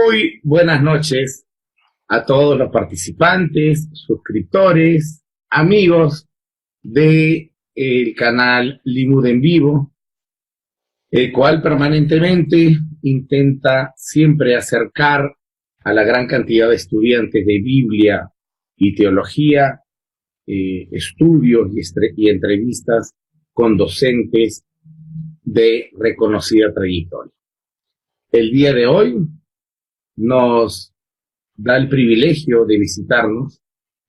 Muy buenas noches a todos los participantes, suscriptores, amigos del canal Limud en Vivo, el cual permanentemente intenta siempre acercar a la gran cantidad de estudiantes de Biblia y teología, estudios y entrevistas con docentes de reconocida trayectoria. El día de hoy nos da el privilegio de visitarnos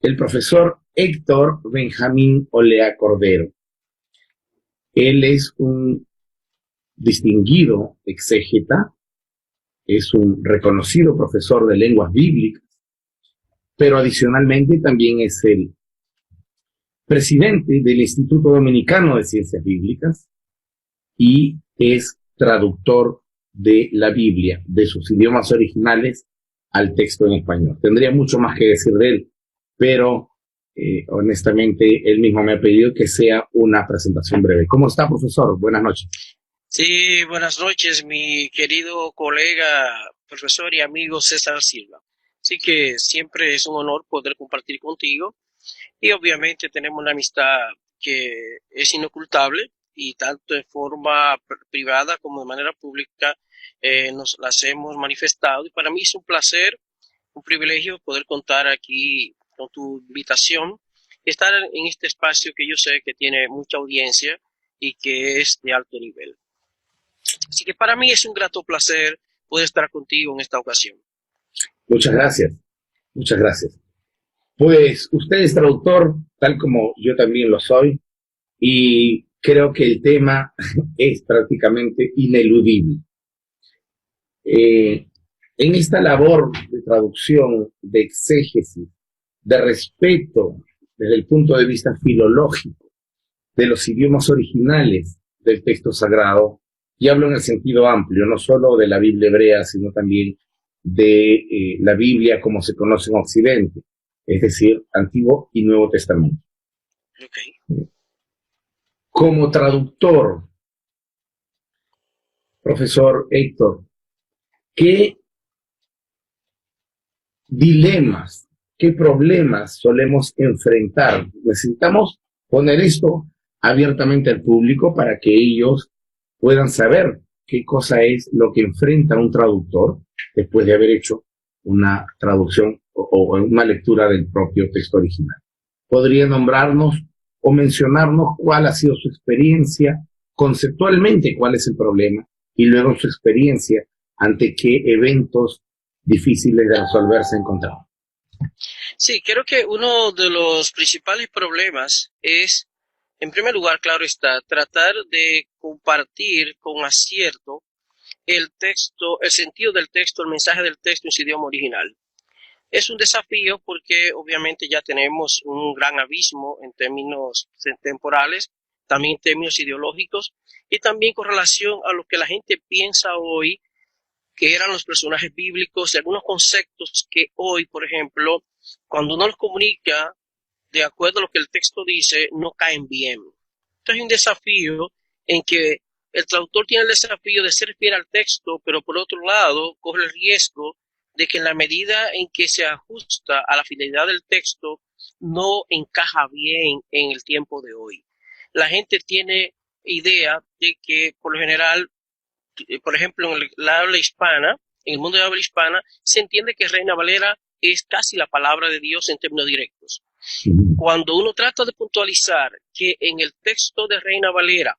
el profesor Héctor Benjamín Olea Cordero. Él es un distinguido exégeta, es un reconocido profesor de lenguas bíblicas, pero adicionalmente también es el presidente del Instituto Dominicano de Ciencias Bíblicas y es traductor de la Biblia, de sus idiomas originales al texto en español. Tendría mucho más que decir de él, pero honestamente él mismo me ha pedido que sea una presentación breve. ¿Cómo está, profesor? Buenas noches. Sí, buenas noches, mi querido colega, profesor y amigo César Silva. Así que siempre es un honor poder compartir contigo y obviamente tenemos una amistad que es inocultable y tanto en forma privada como de manera pública nos las hemos manifestado y para mí es un placer, un privilegio poder contar aquí con tu invitación y estar en este espacio que yo sé que tiene mucha audiencia y que es de alto nivel. Así que para mí es un grato placer poder estar contigo en esta ocasión. Muchas gracias, muchas gracias. Pues usted es traductor, tal como yo también lo soy, y creo que el tema es prácticamente ineludible. En esta labor de traducción, de exégesis, de respeto desde el punto de vista filológico de los idiomas originales del texto sagrado, y hablo en el sentido amplio, no solo de la Biblia hebrea, sino también de la Biblia como se conoce en Occidente, es decir, Antiguo y Nuevo Testamento. Okay. Como traductor, profesor Héctor, ¿qué dilemas, qué problemas solemos enfrentar? Necesitamos poner esto abiertamente al público para que ellos puedan saber qué cosa es lo que enfrenta un traductor después de haber hecho una traducción o una lectura del propio texto original. ¿Podría nombrarnos o mencionarnos cuál ha sido su experiencia, conceptualmente cuál es el problema, y luego su experiencia ante qué eventos difíciles de resolver se encontraron? Sí, creo que uno de los principales problemas es, en primer lugar, claro está, tratar de compartir con acierto el texto, el sentido del texto, el mensaje del texto en su idioma original. Es un desafío porque obviamente ya tenemos un gran abismo en términos temporales, también en términos ideológicos y también con relación a lo que la gente piensa hoy que eran los personajes bíblicos y algunos conceptos que hoy, por ejemplo, cuando uno los comunica de acuerdo a lo que el texto dice, no caen bien. Entonces hay un desafío en que el traductor tiene el desafío de ser fiel al texto, pero por otro lado corre el riesgo de que en la medida en que se ajusta a la fidelidad del texto, no encaja bien en el tiempo de hoy. La gente tiene idea de que por lo general, por ejemplo, en la habla hispana, en el mundo de habla hispana, se entiende que Reina Valera es casi la palabra de Dios en términos directos. Cuando uno trata de puntualizar que en el texto de Reina Valera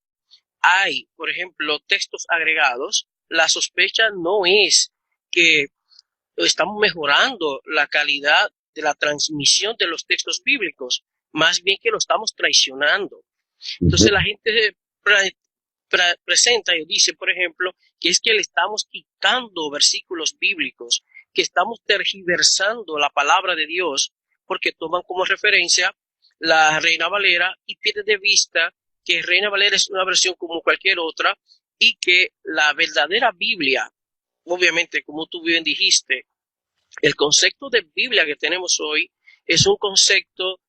hay, por ejemplo, textos agregados, la sospecha no es que estamos mejorando la calidad de la transmisión de los textos bíblicos, más bien que lo estamos traicionando. Entonces la gente presenta y dice, por ejemplo, que es que le estamos quitando versículos bíblicos, que estamos tergiversando la palabra de Dios, porque toman como referencia la Reina Valera y pierden de vista que Reina Valera es una versión como cualquier otra y que la verdadera Biblia, obviamente, como tú bien dijiste, el concepto de Biblia que tenemos hoy es un concepto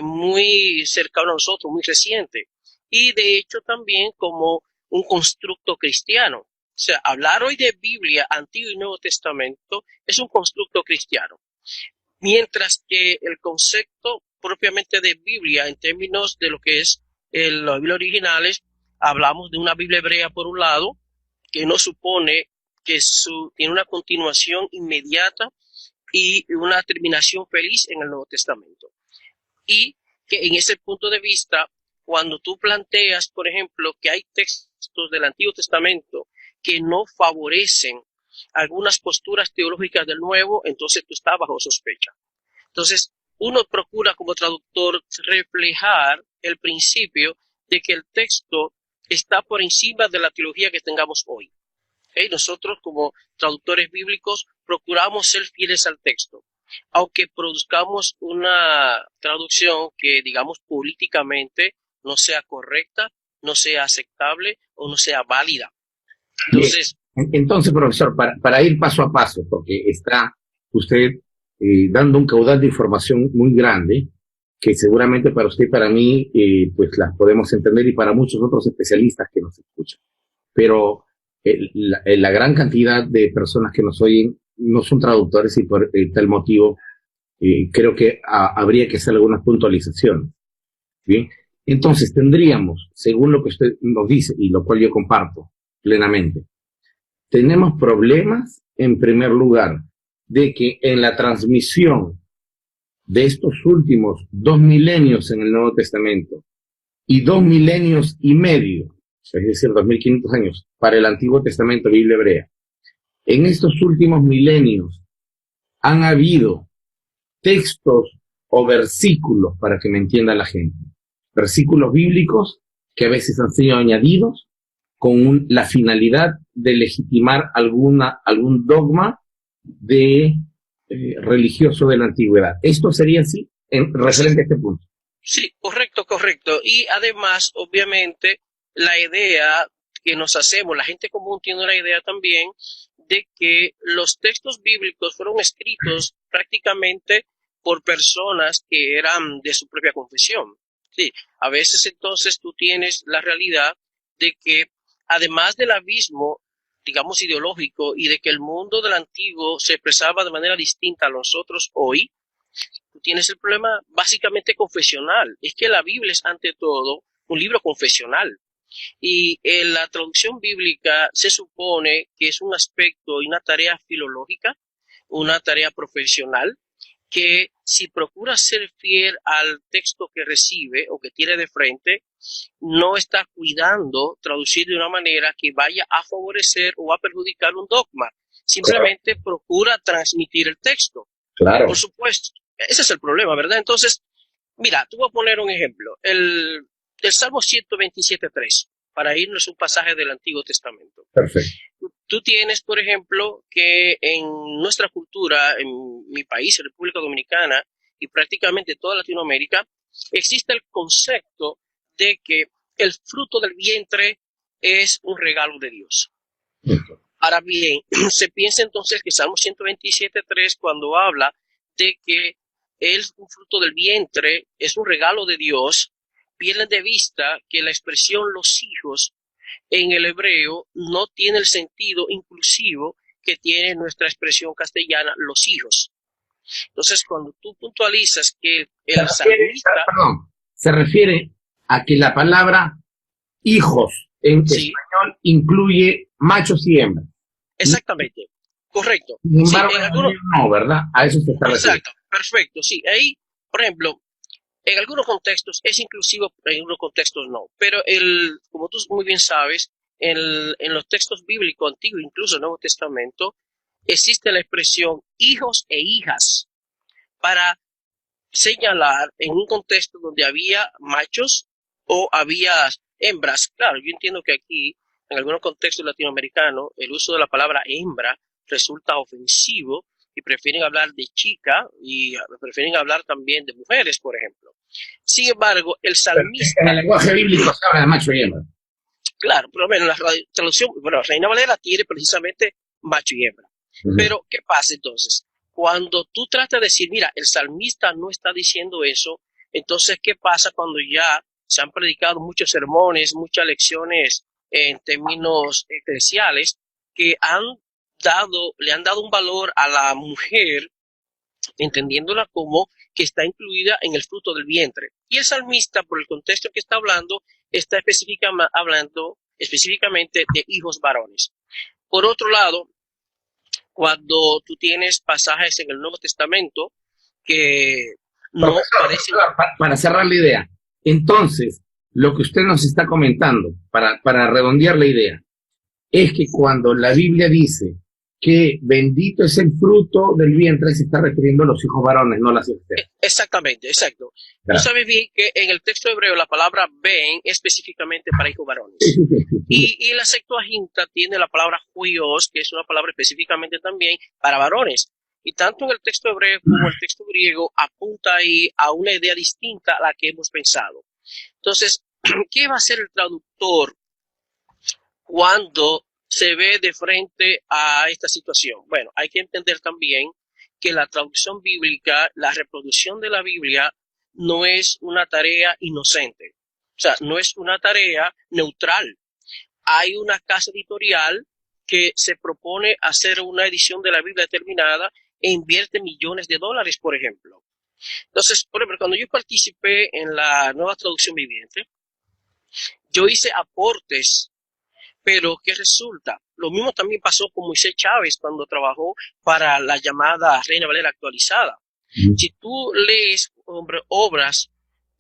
muy cercano a nosotros, muy reciente, y de hecho también como un constructo cristiano. sea, hablar hoy de Biblia, Antiguo y Nuevo Testamento, es un constructo cristiano. Mientras que el concepto propiamente de Biblia, en términos de lo que es la Biblia originales, hablamos de una Biblia hebrea por un lado, que no supone que tiene una continuación inmediata y una terminación feliz en el Nuevo Testamento. Y que en ese punto de vista, cuando tú planteas, por ejemplo, que hay textos del Antiguo Testamento que no favorecen algunas posturas teológicas del Nuevo, entonces tú estás bajo sospecha. Entonces, uno procura como traductor reflejar el principio de que el texto está por encima de la teología que tengamos hoy. ¿Okay? Nosotros como traductores bíblicos procuramos ser fieles al texto, aunque produzcamos una traducción que, digamos, políticamente no sea correcta, no sea aceptable o no sea válida. Entonces, profesor, para ir paso a paso, porque está usted dando un caudal de información muy grande, que seguramente para usted y para mí, pues las podemos entender, y para muchos otros especialistas que nos escuchan. Pero la gran cantidad de personas que nos oyen no son traductores, y por tal motivo creo que habría que hacer algunas puntualizaciones. ¿Bien? Entonces tendríamos, según lo que usted nos dice, y lo cual yo comparto plenamente, tenemos problemas, en primer lugar, de que en la transmisión de estos últimos 2 milenios en el Nuevo Testamento y 2 milenios y medio, es decir, 2500 años, para el Antiguo Testamento, Biblia hebrea, en estos últimos milenios han habido textos o versículos, para que me entienda la gente, versículos bíblicos que a veces han sido añadidos con la finalidad de legitimar algún dogma de religioso de la antigüedad. ¿Esto sería así en referente a este punto? Sí, correcto. Y además, obviamente, la idea que nos hacemos, la gente común tiene la idea también de que los textos bíblicos fueron escritos prácticamente por personas que eran de su propia confesión. Sí, a veces entonces tú tienes la realidad de que además del abismo, digamos, ideológico, y de que el mundo del antiguo se expresaba de manera distinta a nosotros hoy, tú tienes el problema básicamente confesional. Es que la Biblia es ante todo un libro confesional. Y en la traducción bíblica se supone que es un aspecto y una tarea filológica, una tarea profesional, que si procura ser fiel al texto que recibe o que tiene de frente, no está cuidando traducir de una manera que vaya a favorecer o a perjudicar un dogma. Simplemente procura transmitir el texto. Claro. Por supuesto, ese es el problema, ¿verdad? Entonces, mira, te voy a poner un ejemplo. El Salmo 127.3, para irnos a un pasaje del Antiguo Testamento. Perfecto. Tú tienes, por ejemplo, que en nuestra cultura, en mi país, República Dominicana, y prácticamente toda Latinoamérica, existe el concepto de que el fruto del vientre es un regalo de Dios. Ahora bien, se piensa entonces que Salmo 127.3, cuando habla de que un fruto del vientre es un regalo de Dios, pierden de vista que la expresión los hijos en el hebreo no tiene el sentido inclusivo que tiene nuestra expresión castellana, los hijos. Entonces, cuando tú puntualizas que el salmista... se refiere a que la palabra hijos en español incluye machos y hembras. Exactamente, correcto. Sin embargo, no, ¿verdad? A eso se está refiriendo. Exacto, perfecto, sí. Ahí, por ejemplo, en algunos contextos es inclusivo, en algunos contextos no. Pero como tú muy bien sabes, en los textos bíblicos antiguos, incluso el Nuevo Testamento, existe la expresión hijos e hijas para señalar en un contexto donde había machos o había hembras. Claro, yo entiendo que aquí, en algunos contextos latinoamericanos, el uso de la palabra hembra resulta ofensivo y prefieren hablar de chica y prefieren hablar también de mujeres, por ejemplo. Sin embargo, el salmista... En el lenguaje bíblico se habla de macho y hembra. Claro, pero bueno, la traducción, bueno, Reina Valera tiene precisamente macho y hembra. Pero, ¿qué pasa entonces? Cuando tú tratas de decir, mira, el salmista no está diciendo eso, entonces, ¿qué pasa cuando ya se han predicado muchos sermones, muchas lecciones en términos eclesiales, que le han dado un valor a la mujer, entendiéndola como que está incluida en el fruto del vientre. Y el salmista, por el contexto que está hablando, está hablando específicamente de hijos varones. Por otro lado, cuando tú tienes pasajes en el Nuevo Testamento que no parecen... Para cerrar la idea, entonces, lo que usted nos está comentando, para redondear la idea, es que cuando la Biblia dice que bendito es el fruto del vientre, se está refiriendo a los hijos varones, no a las mujeres. Exactamente, exacto. Claro. Tú sabes bien que en el texto hebreo la palabra ben es específicamente para hijos varones. Y la Septuaginta tiene la palabra huios, que es una palabra específicamente también para varones. Y tanto en el texto hebreo como el texto griego apunta ahí a una idea distinta a la que hemos pensado. Entonces, ¿qué va a hacer el traductor cuando se ve de frente a esta situación? Bueno, hay que entender también que la traducción bíblica, la reproducción de la Biblia, no es una tarea inocente. O sea, no es una tarea neutral. Hay una casa editorial que se propone hacer una edición de la Biblia determinada e invierte millones de dólares, por ejemplo. Entonces, por ejemplo, cuando yo participé en la nueva traducción viviente, yo hice aportes, pero ¿qué resulta? Lo mismo también pasó con Moisés Chávez cuando trabajó para la llamada Reina Valera actualizada. Si tú lees obras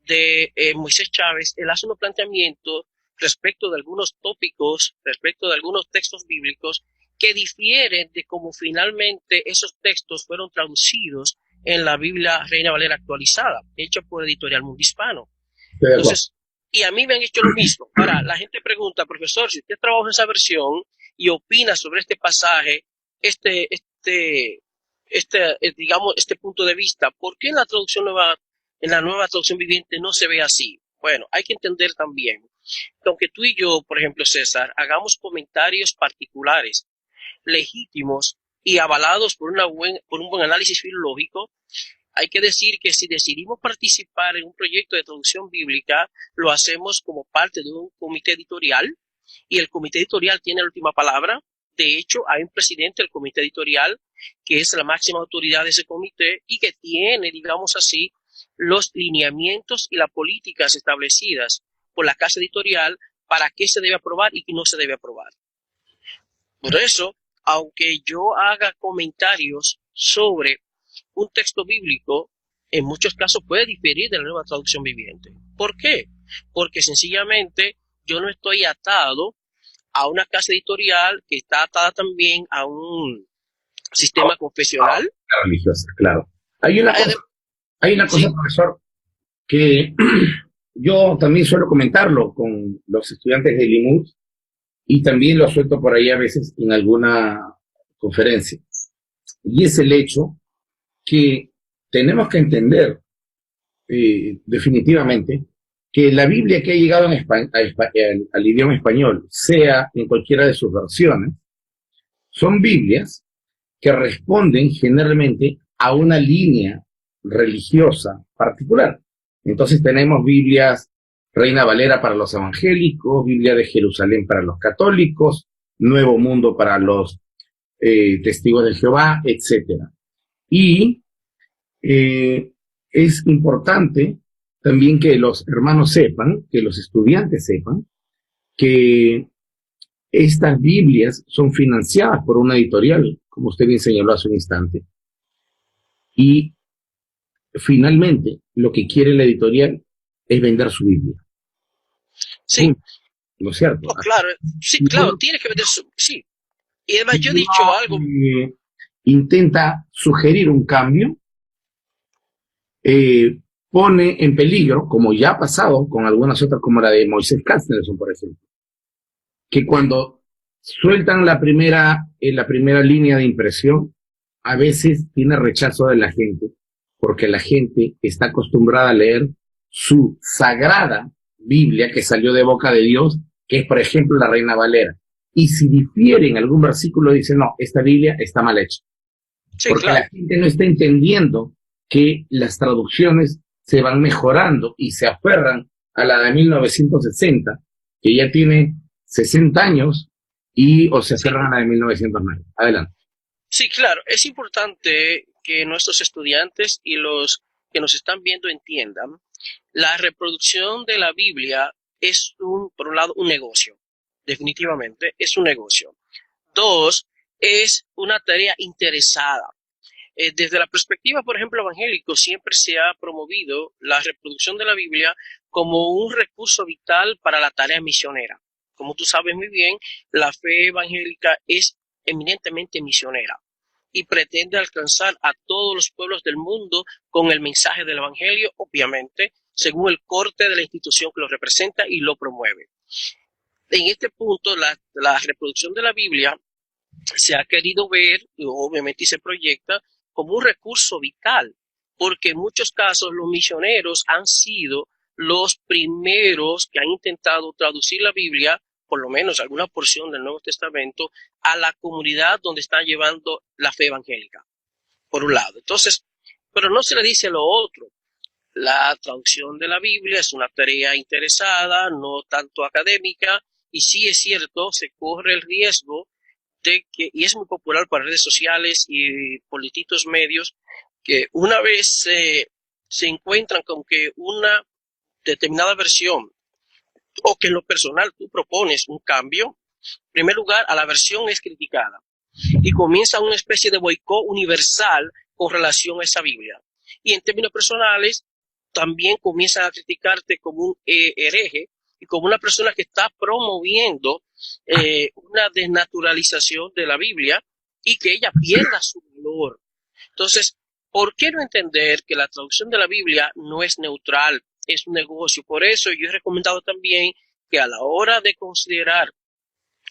de Moisés Chávez, él hace un planteamiento respecto de algunos tópicos, respecto de algunos textos bíblicos que difieren de cómo finalmente esos textos fueron traducidos en la Biblia Reina Valera actualizada, hecha por Editorial Mundo Hispano. Entonces, y a mí me han hecho lo mismo. Ahora, la gente pregunta, profesor, si usted trabaja en esa versión y opina sobre este pasaje, digamos, este punto de vista, ¿por qué en la nueva traducción viviente no se ve así? Bueno, hay que entender también que aunque tú y yo, por ejemplo, César, hagamos comentarios particulares, legítimos y avalados por un buen análisis filológico, hay que decir que si decidimos participar en un proyecto de traducción bíblica, lo hacemos como parte de un comité editorial y el comité editorial tiene la última palabra. De hecho, hay un presidente del comité editorial que es la máxima autoridad de ese comité y que tiene, digamos así, los lineamientos y las políticas establecidas por la casa editorial para qué se debe aprobar y qué no se debe aprobar. Por eso, aunque yo haga comentarios sobre un texto bíblico, en muchos casos puede diferir de la nueva traducción viviente. ¿Por qué? Porque sencillamente yo no estoy atado a una casa editorial que está atada también a un sistema confesional. Religiosa, claro. Hay una cosa, sí, profesor, que yo también suelo comentarlo con los estudiantes de Limud y también lo suelto por ahí a veces en alguna conferencia. Y es el hecho que tenemos que entender definitivamente que la Biblia que ha llegado al idioma español, sea en cualquiera de sus versiones, son Biblias que responden generalmente a una línea religiosa particular. Entonces tenemos Biblias Reina Valera para los evangélicos, Biblia de Jerusalén para los católicos, Nuevo Mundo para los testigos de Jehová, etcétera. Y es importante también que los hermanos sepan, que los estudiantes sepan, que estas Biblias son financiadas por una editorial, como usted bien señaló hace un instante. Y finalmente, lo que quiere la editorial es vender su Biblia. Sí. ¿No es cierto? Oh, claro, sí, claro, tiene que vender su... Sí. Y además yo he dicho algo... intenta sugerir un cambio, pone en peligro, como ya ha pasado con algunas otras, como la de Moisés Katznelson, por ejemplo, que cuando sueltan la primera línea de impresión, a veces tiene rechazo de la gente, porque la gente está acostumbrada a leer su sagrada Biblia que salió de boca de Dios, que es, por ejemplo, la Reina Valera. Y si difiere en algún versículo, dice, no, esta Biblia está mal hecha. Sí, porque claro, la gente no está entendiendo que las traducciones se van mejorando y se aferran a la de 1960, que ya tiene 60 años o se Sí, aferran a la de 1909. Adelante. sí, claro, es importante que nuestros estudiantes y los que nos están viendo entiendan, la reproducción de la Biblia es por un lado, un negocio. Definitivamente es un negocio. Dos, es una tarea interesada. Desde la perspectiva, por ejemplo, evangélico, siempre se ha promovido la reproducción de la Biblia como un recurso vital para la tarea misionera. Como tú sabes muy bien, la fe evangélica es eminentemente misionera y pretende alcanzar a todos los pueblos del mundo con el mensaje del evangelio, obviamente, según el corte de la institución que lo representa y lo promueve. En este punto, la reproducción de la Biblia se ha querido ver, y obviamente se proyecta, como un recurso vital, porque en muchos casos los misioneros han sido los primeros que han intentado traducir la Biblia, por lo menos alguna porción del Nuevo Testamento, a la comunidad donde están llevando la fe evangélica, por un lado. Entonces, pero no se le dice lo otro. La traducción de la Biblia es una tarea interesada, no tanto académica, y sí es cierto, se corre el riesgo de que, y es muy popular para redes sociales y por distintos medios, que una vez se encuentran con que una determinada versión o que en lo personal tú propones un cambio, en primer lugar, a la versión es criticada y comienza una especie de boicot universal con relación a esa Biblia. Y en términos personales, también comienzan a criticarte como un hereje y como una persona que está promoviendo una desnaturalización de la Biblia y que ella pierda su valor. Entonces, ¿por qué no entender que la traducción de la Biblia no es neutral, es un negocio? Por eso yo he recomendado también que a la hora de considerar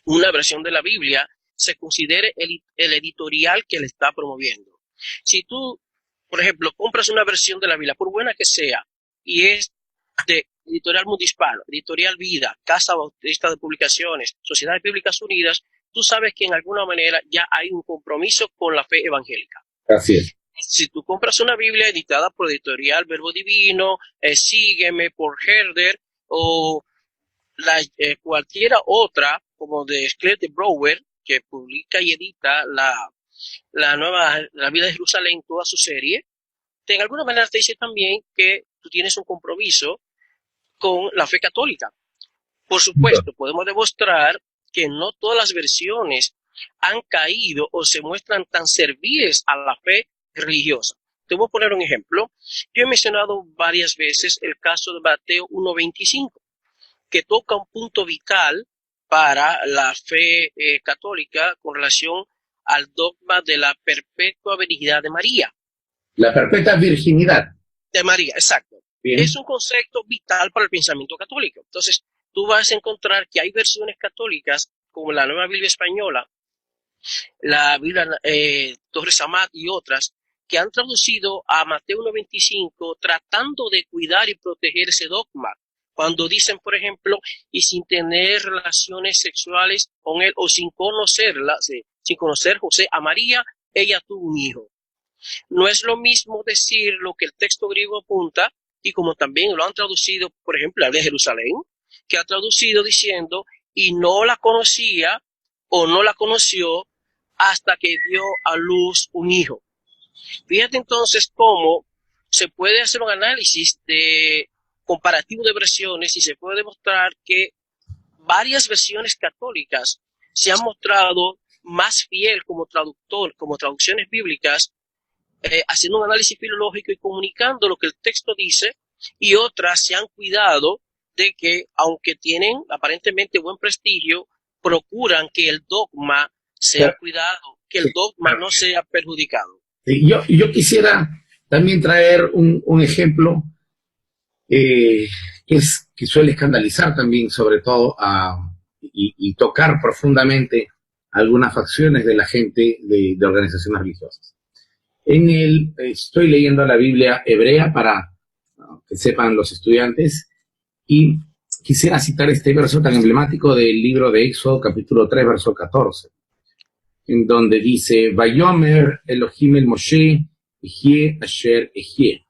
una versión de la Biblia, se considere el editorial que le está promoviendo. Si tú, por ejemplo, compras una versión de la Biblia, por buena que sea, y es de Editorial Mundo Hispano, Editorial Vida, Casa Bautista de Publicaciones, Sociedades Bíblicas Unidas, tú sabes que en alguna manera ya hay un compromiso con la fe evangélica. Así es. Si tú compras una Biblia editada por Editorial Verbo Divino, Sígueme por Herder o cualquiera otra, como de Sclet de Brouwer, que publica y edita la vida de Jerusalén, toda su serie, de alguna manera te dice también que tú tienes un compromiso con la fe católica. Por supuesto, podemos demostrar que no todas las versiones han caído o se muestran tan serviles a la fe religiosa. Te voy a poner un ejemplo. Yo he mencionado varias veces el caso de Mateo 1:25, que toca un punto vital para la fe católica con relación al dogma de la perpetua virginidad de María. La perpetua virginidad. De María, exacto. Bien. Es un concepto vital para el pensamiento católico. Entonces, tú vas a encontrar que hay versiones católicas, como la Nueva Biblia Española, la Biblia Torres Amat y otras, que han traducido a Mateo 1:25 tratando de cuidar y proteger ese dogma. Cuando dicen, por ejemplo, y sin tener relaciones sexuales con él o sin conocerla, sin conocer José a María, ella tuvo un hijo. No es lo mismo decir lo que el texto griego apunta y como también lo han traducido, por ejemplo, la de Jerusalén, que ha traducido diciendo, y no la conocía o no la conoció hasta que dio a luz un hijo. Fíjate entonces cómo se puede hacer un análisis de comparativo de versiones y se puede demostrar que varias versiones católicas se han mostrado más fiel como traductor, como traducciones bíblicas, haciendo un análisis filológico y comunicando lo que el texto dice, y otras se han cuidado de que, aunque tienen aparentemente buen prestigio, procuran que el dogma sea cuidado, que el dogma no sea perjudicado. Yo quisiera también traer un ejemplo que suele escandalizar también, sobre todo, y tocar profundamente algunas facciones de la gente de organizaciones religiosas. Estoy leyendo la Biblia hebrea para que sepan los estudiantes, y quisiera citar este verso tan emblemático del libro de Éxodo, capítulo 3, verso 14, en donde dice, Vayomer Elohim el Moshe, Ejie Asher Ejie.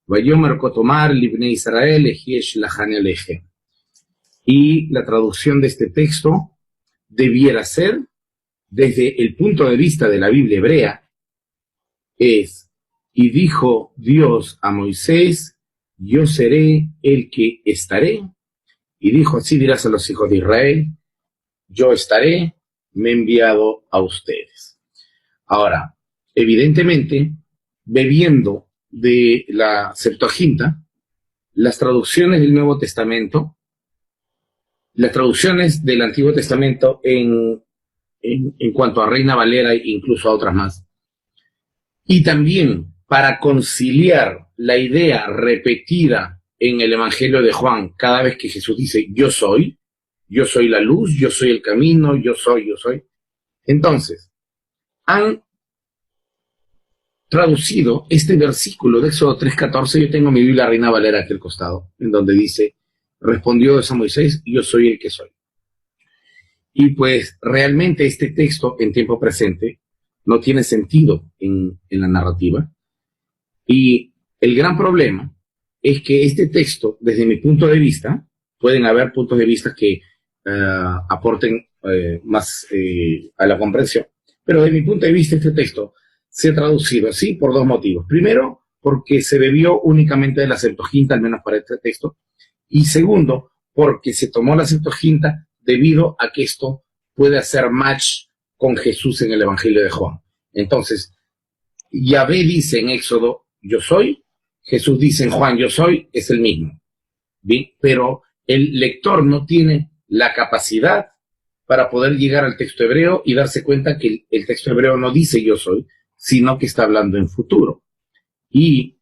Vayomer Kotomar Libne Israel, Ejie Shlachane Aleje. Y la traducción de este texto debiera ser, desde el punto de vista de la Biblia hebrea, es: y dijo Dios a Moisés, yo seré el que estaré. Y dijo, así dirás a los hijos de Israel, yo estaré, me he enviado a ustedes. Ahora, evidentemente, bebiendo de la Septuaginta, las traducciones del Nuevo Testamento, las traducciones del Antiguo Testamento en cuanto a Reina Valera e incluso a otras más, y también para conciliar la idea repetida en el Evangelio de Juan, cada vez que Jesús dice, yo soy la luz, yo soy el camino, yo soy. Entonces, han traducido este versículo de Éxodo 3:14, yo tengo mi Biblia Reina Valera aquí al costado, en donde dice, respondió Dios a Moisés, yo soy el que soy. Y pues realmente este texto en tiempo presente no tiene sentido en la narrativa. Y el gran problema es que este texto, desde mi punto de vista, pueden haber puntos de vista que aporten más a la comprensión, pero desde mi punto de vista este texto se ha traducido así por dos motivos. Primero, porque se bebió únicamente de la Septuaginta, al menos para este texto, y segundo, porque se tomó la Septuaginta debido a que esto puede hacer match con Jesús en el Evangelio de Juan. Entonces, Yahvé dice en Éxodo, yo soy, Jesús dice en Juan, yo soy, es el mismo. ¿Bien? Pero el lector no tiene la capacidad para poder llegar al texto hebreo y darse cuenta que el texto hebreo no dice yo soy, sino que está hablando en futuro. Y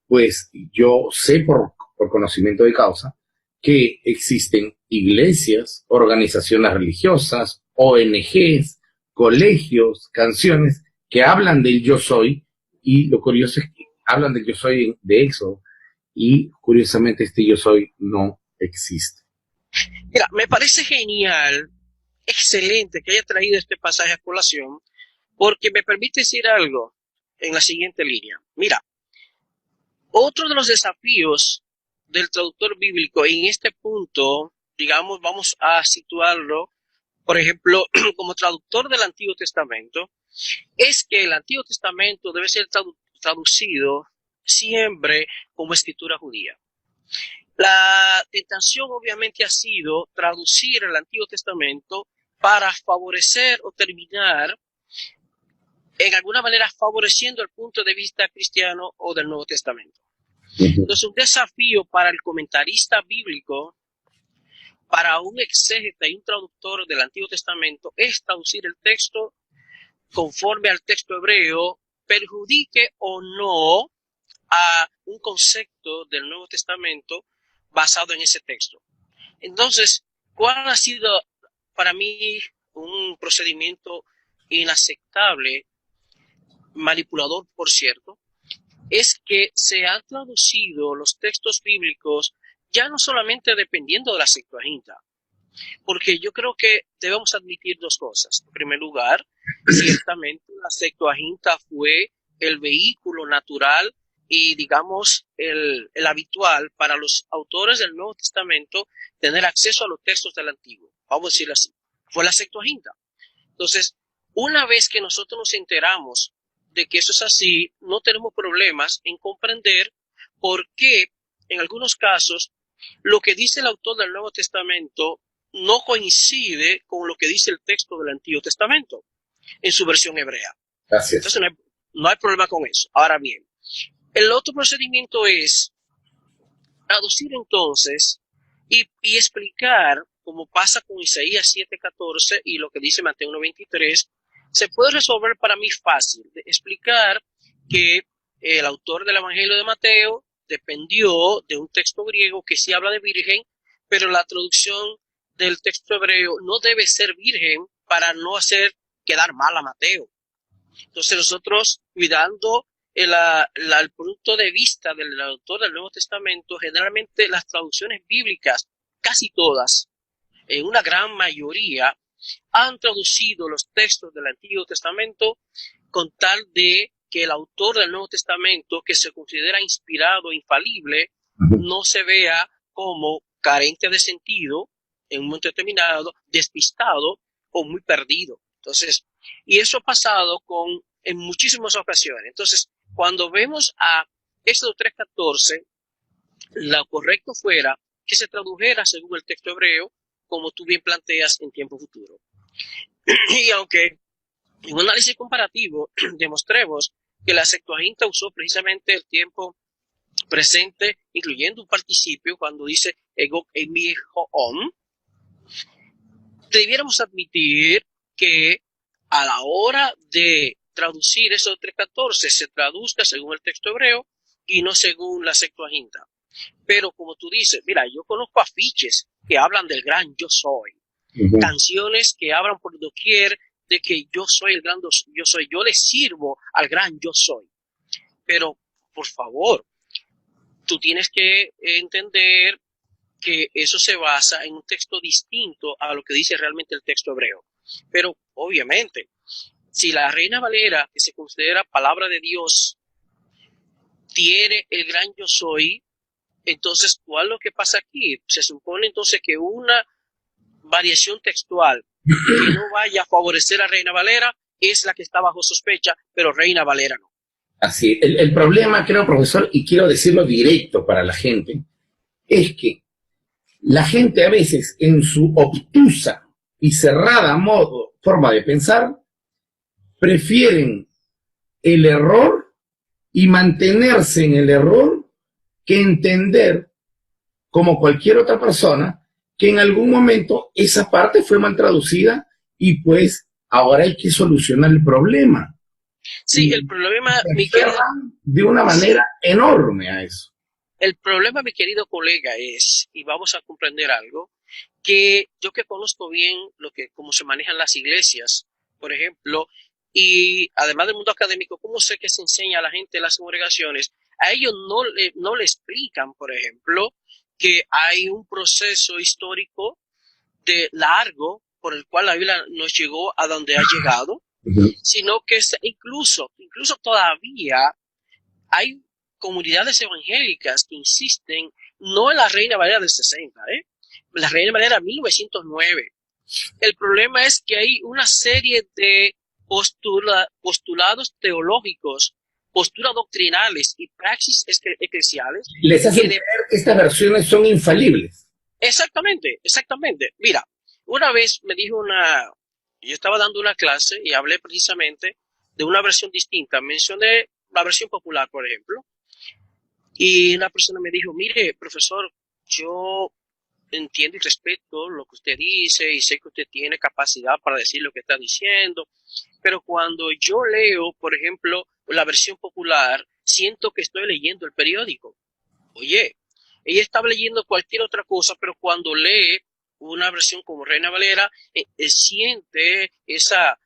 pues yo sé por conocimiento de causa que existen iglesias, organizaciones religiosas, ONGs, colegios, canciones que hablan del yo soy, y lo curioso es que hablan del yo soy de Éxodo, y curiosamente este yo soy no existe. Mira, me parece genial, excelente que haya traído este pasaje a colación, porque me permite decir algo en la siguiente línea. Mira, otro de los desafíos del traductor bíblico en este punto, digamos, vamos a situarlo, por ejemplo, como traductor del Antiguo Testamento, es que el Antiguo Testamento debe ser traducido siempre como escritura judía. La tentación obviamente ha sido traducir el Antiguo Testamento para favorecer o terminar en alguna manera favoreciendo el punto de vista cristiano o del Nuevo Testamento. Entonces, un desafío para el comentarista bíblico, para un exégeta y un traductor del Antiguo Testamento, es traducir el texto conforme al texto hebreo, perjudique o no a un concepto del Nuevo Testamento basado en ese texto. Entonces, ¿cuál ha sido para mí un procedimiento inaceptable, manipulador, por cierto? Es que se han traducido los textos bíblicos ya no solamente dependiendo de la Septuaginta, porque yo creo que debemos admitir dos cosas. En primer lugar, ciertamente la Septuaginta fue el vehículo natural y, digamos, el habitual para los autores del Nuevo Testamento tener acceso a los textos del Antiguo. Vamos a decirlo así. Fue la Septuaginta. Entonces, una vez que nosotros nos enteramos de que eso es así, no tenemos problemas en comprender por qué, en algunos casos, lo que dice el autor del Nuevo Testamento no coincide con lo que dice el texto del Antiguo Testamento en su versión hebrea. Gracias. Entonces no hay problema con eso. Ahora bien, el otro procedimiento es traducir entonces y explicar, como pasa con Isaías 7:14 y lo que dice Mateo 1:23, se puede resolver para mí fácil, de explicar que el autor del Evangelio de Mateo dependió de un texto griego que sí habla de virgen, pero la traducción del texto hebreo no debe ser virgen para no hacer quedar mal a Mateo. Entonces nosotros, cuidando el punto de vista del autor del Nuevo Testamento, generalmente las traducciones bíblicas, casi todas, en una gran mayoría, han traducido los textos del Antiguo Testamento con tal de que el autor del Nuevo Testamento, que se considera inspirado, infalible, no se vea como carente de sentido en un momento determinado, despistado, o muy perdido. Entonces, y eso ha pasado en muchísimas ocasiones. Entonces, cuando vemos a Éxodo 3:14, lo correcto fuera que se tradujera según el texto hebreo, como tú bien planteas en tiempo futuro. Y aunque en un análisis comparativo demostremos que la Septuaginta usó precisamente el tiempo presente, incluyendo un participio, cuando dice ego emi hoon, debiéramos admitir que a la hora de traducir esos 3:14 se traduzca según el texto hebreo y no según la Septuaginta. Pero como tú dices, mira, yo conozco afiches que hablan del gran yo soy, canciones que hablan por doquier de que yo soy el gran yo soy, yo le sirvo al gran yo soy. Pero, por favor, tú tienes que entender que eso se basa en un texto distinto a lo que dice realmente el texto hebreo. Pero, obviamente, si la Reina Valera, que se considera palabra de Dios, tiene el gran yo soy, entonces, ¿cuál es lo que pasa aquí? Se supone entonces que una variación textual que no vaya a favorecer a Reina Valera es la que está bajo sospecha, pero Reina Valera no. Así, el problema, creo, profesor, y quiero decirlo directo para la gente, es que la gente a veces, en su obtusa y cerrada forma de pensar, prefieren el error y mantenerse en el error que entender, como cualquier otra persona, que en algún momento esa parte fue mal traducida y pues ahora hay que solucionar el problema. Sí, y el problema, mi querido, de una manera enorme a eso. El problema, mi querido colega, es, y vamos a comprender algo, que yo que conozco bien cómo se manejan las iglesias, por ejemplo, y además del mundo académico, cómo sé que se enseña a la gente en las congregaciones, a ellos no le explican, por ejemplo, que hay un proceso histórico de largo por el cual la Biblia nos llegó a donde ha llegado, sino que incluso todavía hay comunidades evangélicas que insisten no en la Reina Valera del 60, la Reina Valera 1909. El problema es que hay una serie de postulados teológicos, posturas doctrinales y praxis eclesiales. Les hacen creer que estas versiones son infalibles. Exactamente. Mira, una vez me dijo yo estaba dando una clase y hablé precisamente de una versión distinta. Mencioné la versión popular, por ejemplo, y una persona me dijo, mire, profesor, yo entiendo y respeto lo que usted dice y sé que usted tiene capacidad para decir lo que está diciendo, pero cuando yo leo, por ejemplo, la versión popular, siento que estoy leyendo el periódico. Oye, ella estaba leyendo cualquier otra cosa, pero cuando lee una versión como Reina Valera, siente esa,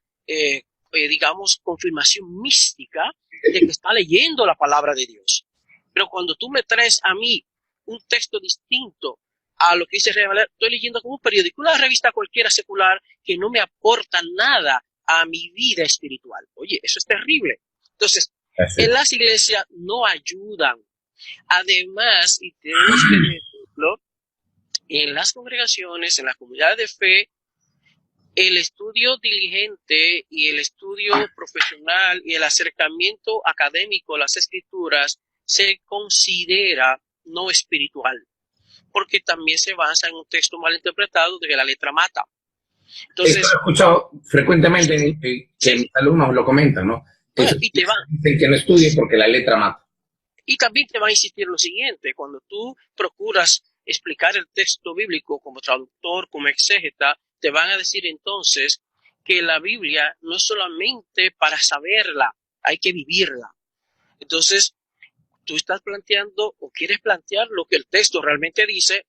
digamos, confirmación mística de que está leyendo la palabra de Dios. Pero cuando tú me traes a mí un texto distinto a lo que dice Reina Valera, estoy leyendo como un periódico, una revista cualquiera secular que no me aporta nada a mi vida espiritual. Oye, eso es terrible. Entonces, en las iglesias no ayudan. Además, y tenemos que decirlo, en las congregaciones, en las comunidades de fe, el estudio diligente y el estudio profesional y el acercamiento académico a las escrituras se considera no espiritual, porque también se basa en un texto mal interpretado de que la letra mata. Entonces, esto lo he escuchado frecuentemente que mis alumnos lo comentan, ¿no? Y te dicen que no estudien porque la letra mata. Y también te va a insistir lo siguiente, cuando tú procuras explicar el texto bíblico como traductor, como exégeta, te van a decir entonces que la Biblia no es solamente para saberla, hay que vivirla. Entonces, tú estás planteando o quieres plantear lo que el texto realmente dice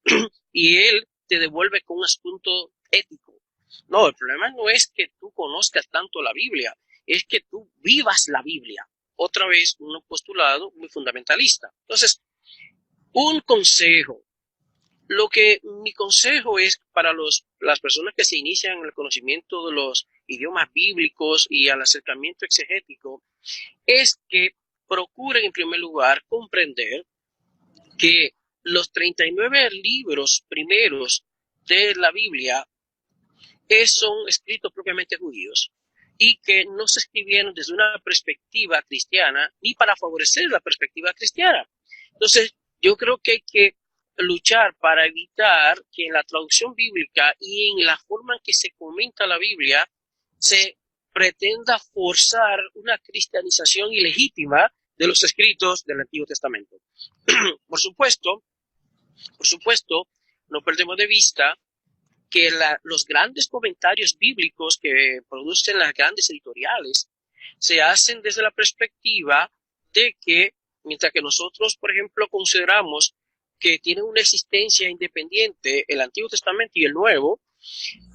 y él te devuelve con un asunto ético. No, el problema no es que tú conozcas tanto la Biblia, es que tú vivas la Biblia. Otra vez, un postulado muy fundamentalista. Entonces, un consejo. Mi consejo es para las personas que se inician en el conocimiento de los idiomas bíblicos y al acercamiento exegético, es que procuren en primer lugar comprender que los 39 libros primeros de la Biblia son escritos propiamente judíos y que no se escribieron desde una perspectiva cristiana ni para favorecer la perspectiva cristiana. Entonces, yo creo que hay que luchar para evitar que en la traducción bíblica y en la forma en que se comenta la Biblia se pretenda forzar una cristianización ilegítima de los escritos del Antiguo Testamento. Por supuesto, no perdemos de vista que los grandes comentarios bíblicos que producen las grandes editoriales se hacen desde la perspectiva de que, mientras que nosotros, por ejemplo, consideramos que tienen una existencia independiente el Antiguo Testamento y el Nuevo,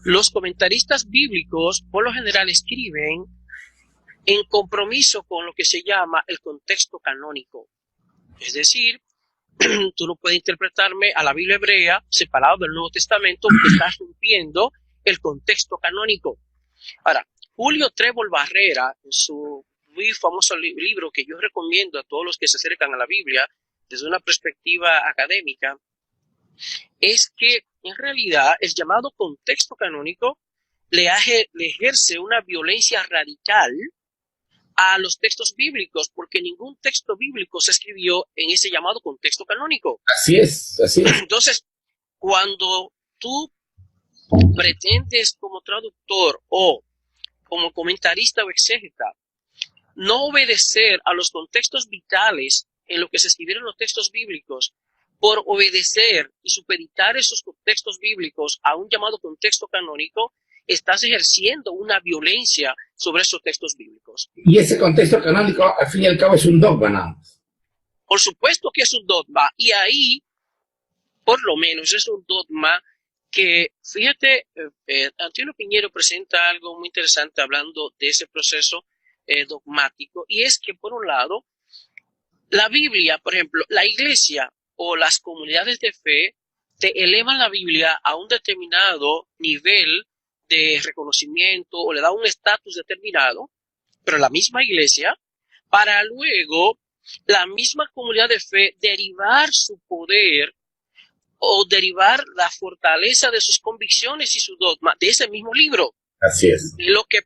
los comentaristas bíblicos por lo general escriben en compromiso con lo que se llama el contexto canónico. Es decir, tú no puedes interpretarme a la Biblia hebrea separado del Nuevo Testamento porque estás rompiendo el contexto canónico. Ahora, Julio Trébol Barrera, en su muy famoso libro que yo recomiendo a todos los que se acercan a la Biblia desde una perspectiva académica, es que en realidad el llamado contexto canónico le ejerce una violencia radical a los textos bíblicos, porque ningún texto bíblico se escribió en ese llamado contexto canónico. Así es, así es. Entonces, cuando tú pretendes como traductor o como comentarista o exégeta no obedecer a los contextos vitales en lo que se escribieron los textos bíblicos, por obedecer y supeditar esos contextos bíblicos a un llamado contexto canónico, estás ejerciendo una violencia sobre esos textos bíblicos. Y ese contexto canónico, al fin y al cabo, es un dogma nada más. Por supuesto que es un dogma, y ahí, por lo menos, es un dogma que, fíjate, Antonio Piñero presenta algo muy interesante hablando de ese proceso dogmático, y es que, por un lado, la Biblia, por ejemplo, la iglesia o las comunidades de fe te elevan la Biblia a un determinado nivel de reconocimiento o le da un estatus determinado, pero la misma iglesia, para luego la misma comunidad de fe derivar su poder o derivar la fortaleza de sus convicciones y su dogma de ese mismo libro. Así es. Es lo que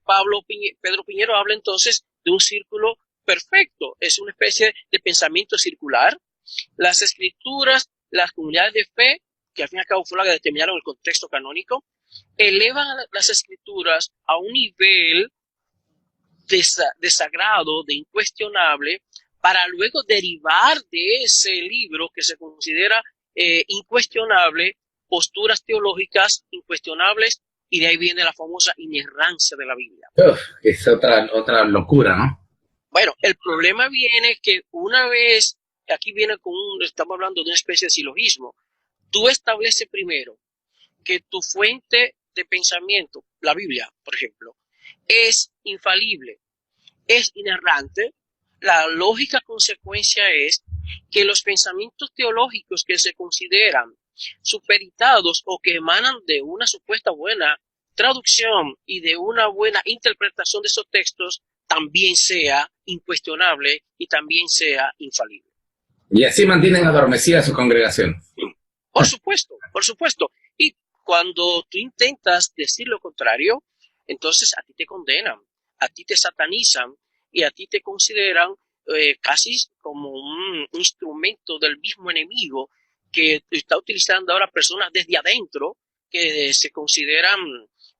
Pedro Piñero habla entonces de un círculo perfecto. Es una especie de pensamiento circular. Las escrituras, las comunidades de fe, que al fin y al cabo fue la que determinaron el contexto canónico, elevan las escrituras a un nivel de sagrado, de incuestionable, para luego derivar de ese libro que se considera incuestionable, posturas teológicas incuestionables, y de ahí viene la famosa inerrancia de la Biblia. Es otra locura, ¿no? Bueno, el problema viene que una vez, aquí viene estamos hablando de una especie de silogismo, tú estableces primero que tu fuente de pensamiento, la Biblia, por ejemplo, es infalible, es inerrante. La lógica consecuencia es que los pensamientos teológicos que se consideran supeditados o que emanan de una supuesta buena traducción y de una buena interpretación de esos textos también sea incuestionable y también sea infalible. Y así mantienen adormecida su congregación. Por supuesto. Y cuando tú intentas decir lo contrario, entonces a ti te condenan, a ti te satanizan y a ti te consideran casi como un instrumento del mismo enemigo que está utilizando ahora personas desde adentro que se consideran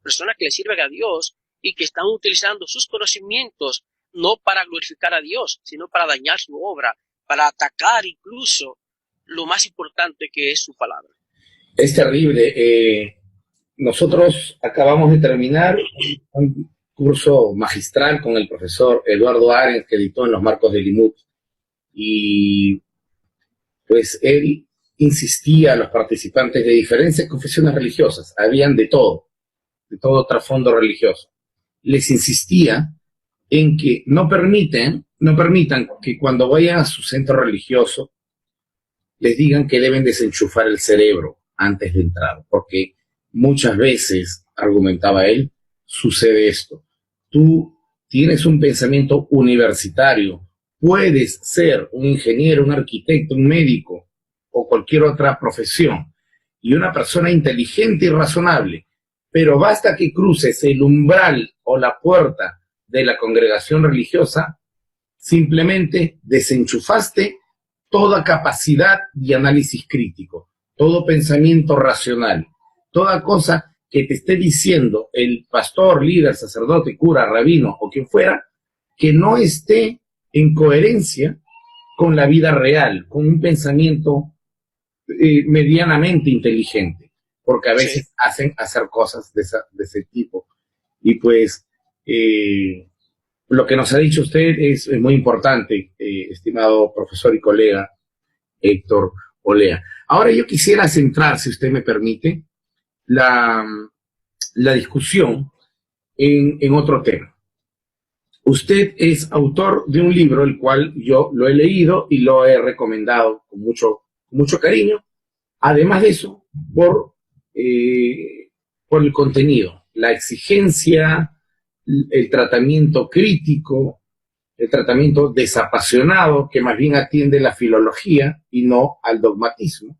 personas que le sirven a Dios y que están utilizando sus conocimientos no para glorificar a Dios, sino para dañar su obra, para atacar incluso lo más importante que es su palabra. Es terrible. Nosotros acabamos de terminar un curso magistral con el profesor Eduardo Arens, que editó en los marcos de Limud, y pues él insistía a los participantes de diferentes confesiones religiosas, habían de todo trasfondo religioso, les insistía en que no permitan que cuando vayan a su centro religioso les digan que deben desenchufar el cerebro antes de entrar, porque muchas veces, argumentaba él, sucede esto. Tú tienes un pensamiento universitario, puedes ser un ingeniero, un arquitecto, un médico o cualquier otra profesión, y una persona inteligente y razonable, pero basta que cruces el umbral o la puerta de la congregación religiosa, simplemente desenchufaste toda capacidad de análisis crítico, todo pensamiento racional, toda cosa que te esté diciendo el pastor, líder, sacerdote, cura, rabino o quien fuera, que no esté en coherencia con la vida real, con un pensamiento medianamente inteligente, porque a veces hacen hacer cosas de ese tipo. Y pues lo que nos ha dicho usted es muy importante, estimado profesor y colega Héctor Olea. Ahora yo quisiera centrar, si usted me permite, la discusión en otro tema. Usted es autor de un libro, el cual yo lo he leído y lo he recomendado con mucho cariño. Además de eso, por el contenido, la exigencia, el tratamiento crítico, el tratamiento desapasionado, que más bien atiende la filología y no al dogmatismo,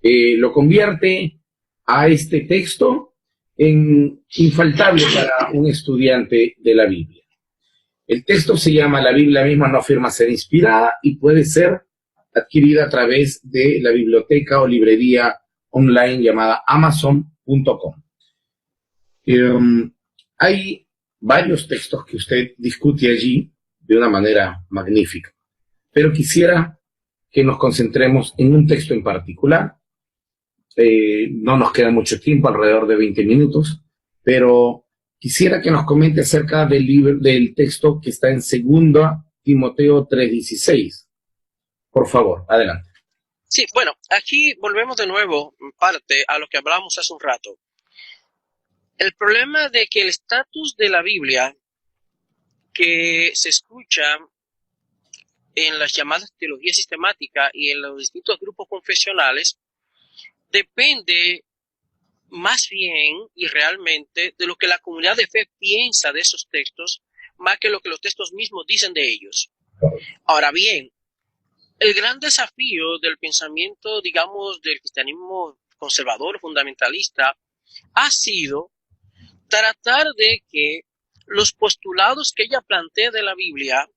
lo convierte a este texto en infaltable para un estudiante de la Biblia. El texto se llama La Biblia misma no afirma ser inspirada y puede ser adquirida a través de la biblioteca o librería online llamada Amazon.com. Hay varios textos que usted discute allí de una manera magnífica, pero quisiera que nos concentremos en un texto en particular. No nos queda mucho tiempo, alrededor de 20 minutos, pero quisiera que nos comente acerca del texto que está en 2 Timoteo 3:16. Por favor, adelante. Sí, bueno, aquí volvemos de nuevo, en parte, a lo que hablamos hace un rato. El problema de que el estatus de la Biblia que se escucha en las llamadas teología sistemática y en los distintos grupos confesionales depende más bien y realmente de lo que la comunidad de fe piensa de esos textos, más que lo que los textos mismos dicen de ellos. Ahora bien, el gran desafío del pensamiento, digamos, del cristianismo conservador, fundamentalista, ha sido tratar de que los postulados que ella plantea de la Biblia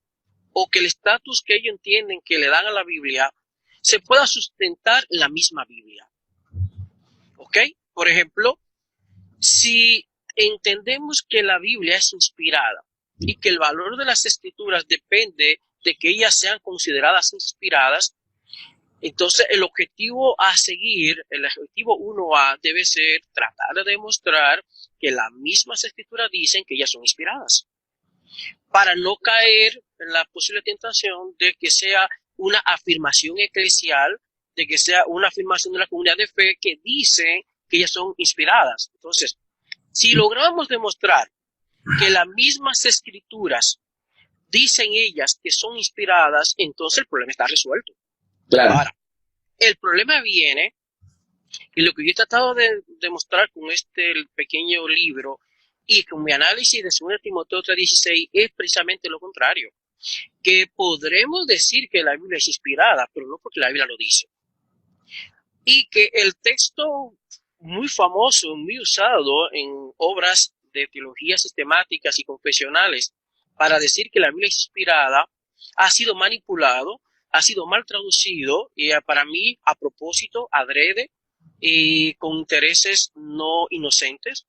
o que el estatus que ellos entienden que le dan a la Biblia se pueda sustentar en la misma Biblia. ¿Ok? Por ejemplo, si entendemos que la Biblia es inspirada y que el valor de las escrituras depende de que ellas sean consideradas inspiradas, entonces el objetivo a seguir, el objetivo 1A debe ser tratar de demostrar que las mismas escrituras dicen que ellas son inspiradas, para no caer en la posible tentación de que sea una afirmación eclesial, de que sea una afirmación de la comunidad de fe que dice que ellas son inspiradas. Entonces, si logramos demostrar que las mismas escrituras dicen ellas que son inspiradas, entonces el problema está resuelto. Claro. Ahora, el problema viene, y lo que yo he tratado de demostrar con este pequeño libro y con mi análisis de 2 Timoteo 3:16 es precisamente lo contrario, que podremos decir que la Biblia es inspirada, pero no porque la Biblia lo dice. Y que el texto muy famoso, muy usado en obras de teología sistemáticas y confesionales para decir que la Biblia es inspirada, ha sido manipulado, ha sido mal traducido y para mí a propósito, adrede y con intereses no inocentes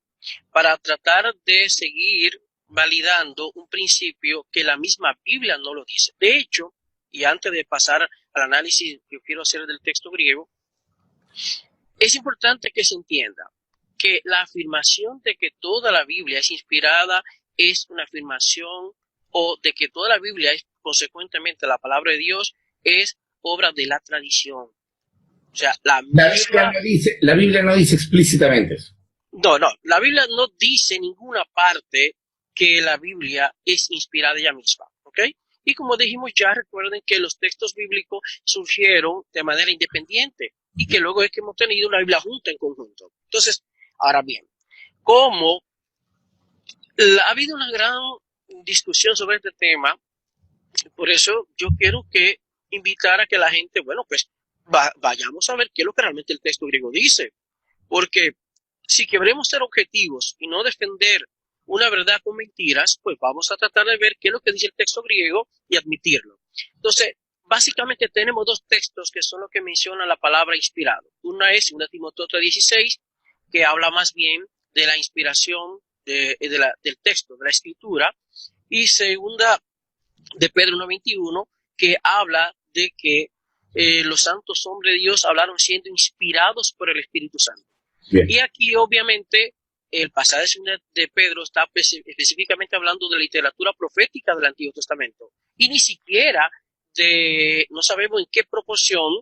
para tratar de seguir validando un principio que la misma Biblia no lo dice. De hecho, y antes de pasar al análisis que quiero hacer del texto griego, es importante que se entienda que la afirmación de que toda la Biblia es inspirada es una afirmación, o de que toda la Biblia es consecuentemente la palabra de Dios, es obra de la tradición. O sea, la Biblia no dice explícitamente eso. No, la Biblia no dice en ninguna parte que la Biblia es inspirada ella misma, ¿ok? Y como dijimos ya, recuerden que los textos bíblicos surgieron de manera independiente y que luego es que hemos tenido una Biblia junta en conjunto. Entonces, ahora bien, como ha habido una gran discusión sobre este tema, por eso yo quiero que invitar a que la gente, bueno, pues vayamos a ver qué es lo que realmente el texto griego dice, porque si queremos ser objetivos y no defender una verdad con mentiras, pues vamos a tratar de ver qué es lo que dice el texto griego y admitirlo. Entonces, básicamente tenemos dos textos que son los que mencionan la palabra inspirado. Una es 2 Timoteo 3:16, que habla más bien de la inspiración del texto, de la escritura, y segunda de Pedro 1:21, que habla de que los santos hombres de Dios hablaron siendo inspirados por el Espíritu Santo. Bien. Y aquí, obviamente, el pasaje de Pedro está específicamente hablando de la literatura profética del Antiguo Testamento. Y ni siquiera no sabemos en qué proporción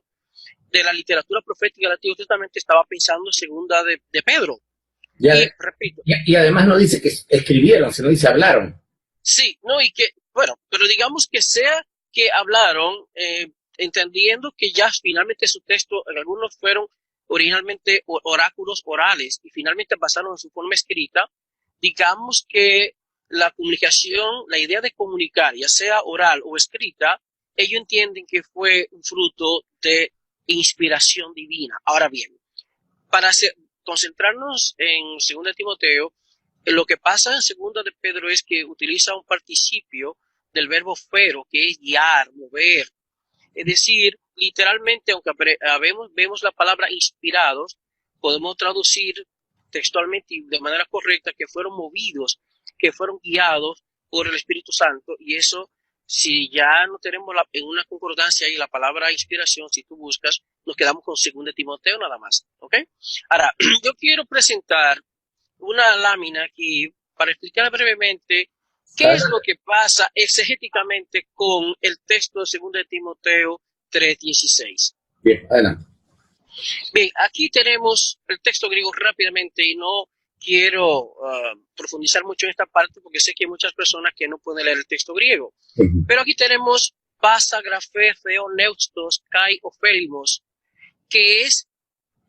de la literatura profética del Antiguo Testamento estaba pensando en segunda de Pedro. Repito. Y además no dice que escribieron, sino dice hablaron. Sí, no, y que, bueno, pero digamos que sea que hablaron, entendiendo que ya finalmente su texto, algunos fueron originalmente oráculos orales y finalmente pasaron en su forma escrita. Digamos que la comunicación, la idea de comunicar, ya sea oral o escrita, ellos entienden que fue un fruto de inspiración divina. Ahora bien, para concentrarnos en 2 Timoteo, lo que pasa en 2 de Pedro es que utiliza un participio del verbo fero, que es guiar, mover. Es decir, literalmente, aunque vemos la palabra inspirados, podemos traducir textualmente y de manera correcta que fueron movidos, que fueron guiados por el Espíritu Santo. Y eso, si ya no tenemos en una concordancia ahí la palabra inspiración, si tú buscas, nos quedamos con 2 de Timoteo nada más. ¿Ok? Ahora, yo quiero presentar una lámina aquí para explicar brevemente qué es lo que pasa exegéticamente con el texto de 2 de Timoteo 3:16. Bien, adelante. Bien, aquí tenemos el texto griego rápidamente y no quiero profundizar mucho en esta parte porque sé que hay muchas personas que no pueden leer el texto griego. Pero aquí tenemos pasa, grafé, theo, neustos, kai o félimos, que es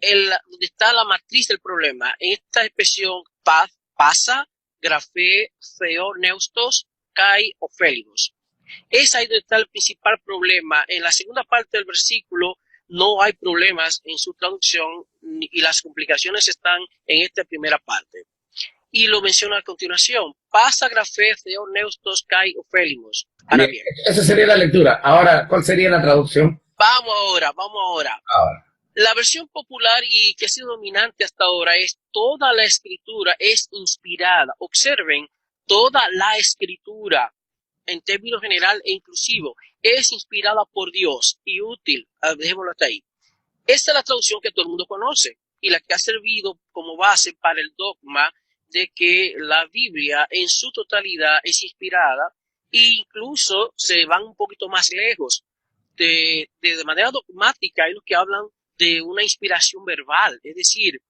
donde está la matriz del problema. En esta expresión pasa, grafé, theo, neustos, kai o félimos. Es ahí donde está el principal problema. En la segunda parte del versículo no hay problemas en su traducción y las complicaciones están en esta primera parte. Y lo menciona a continuación. Pasa, grafé, theo, neustos, kai o félimos. Ahora bien. Esa sería la lectura. Ahora, ¿cuál sería la traducción? Vamos ahora. La versión popular y que ha sido dominante hasta ahora es toda la escritura es inspirada. Observen, toda la escritura en términos general e inclusivo es inspirada por Dios y útil. Dejémoslo hasta ahí. Esta es la traducción que todo el mundo conoce y la que ha servido como base para el dogma de que la Biblia en su totalidad es inspirada e incluso se van un poquito más lejos. De manera dogmática hay los que hablan de una inspiración verbal, es decir,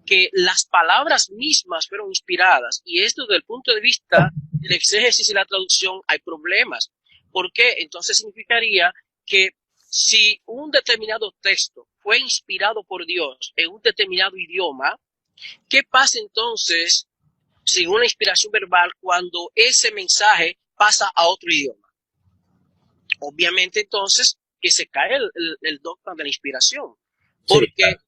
que las palabras mismas fueron inspiradas, y esto desde el punto de vista del exégesis y la traducción hay problemas. ¿Por qué? Entonces significaría que si un determinado texto fue inspirado por Dios en un determinado idioma, ¿qué pasa entonces sin una inspiración verbal cuando ese mensaje pasa a otro idioma? Obviamente entonces que se cae el dogma de la inspiración. Porque, sí, claro.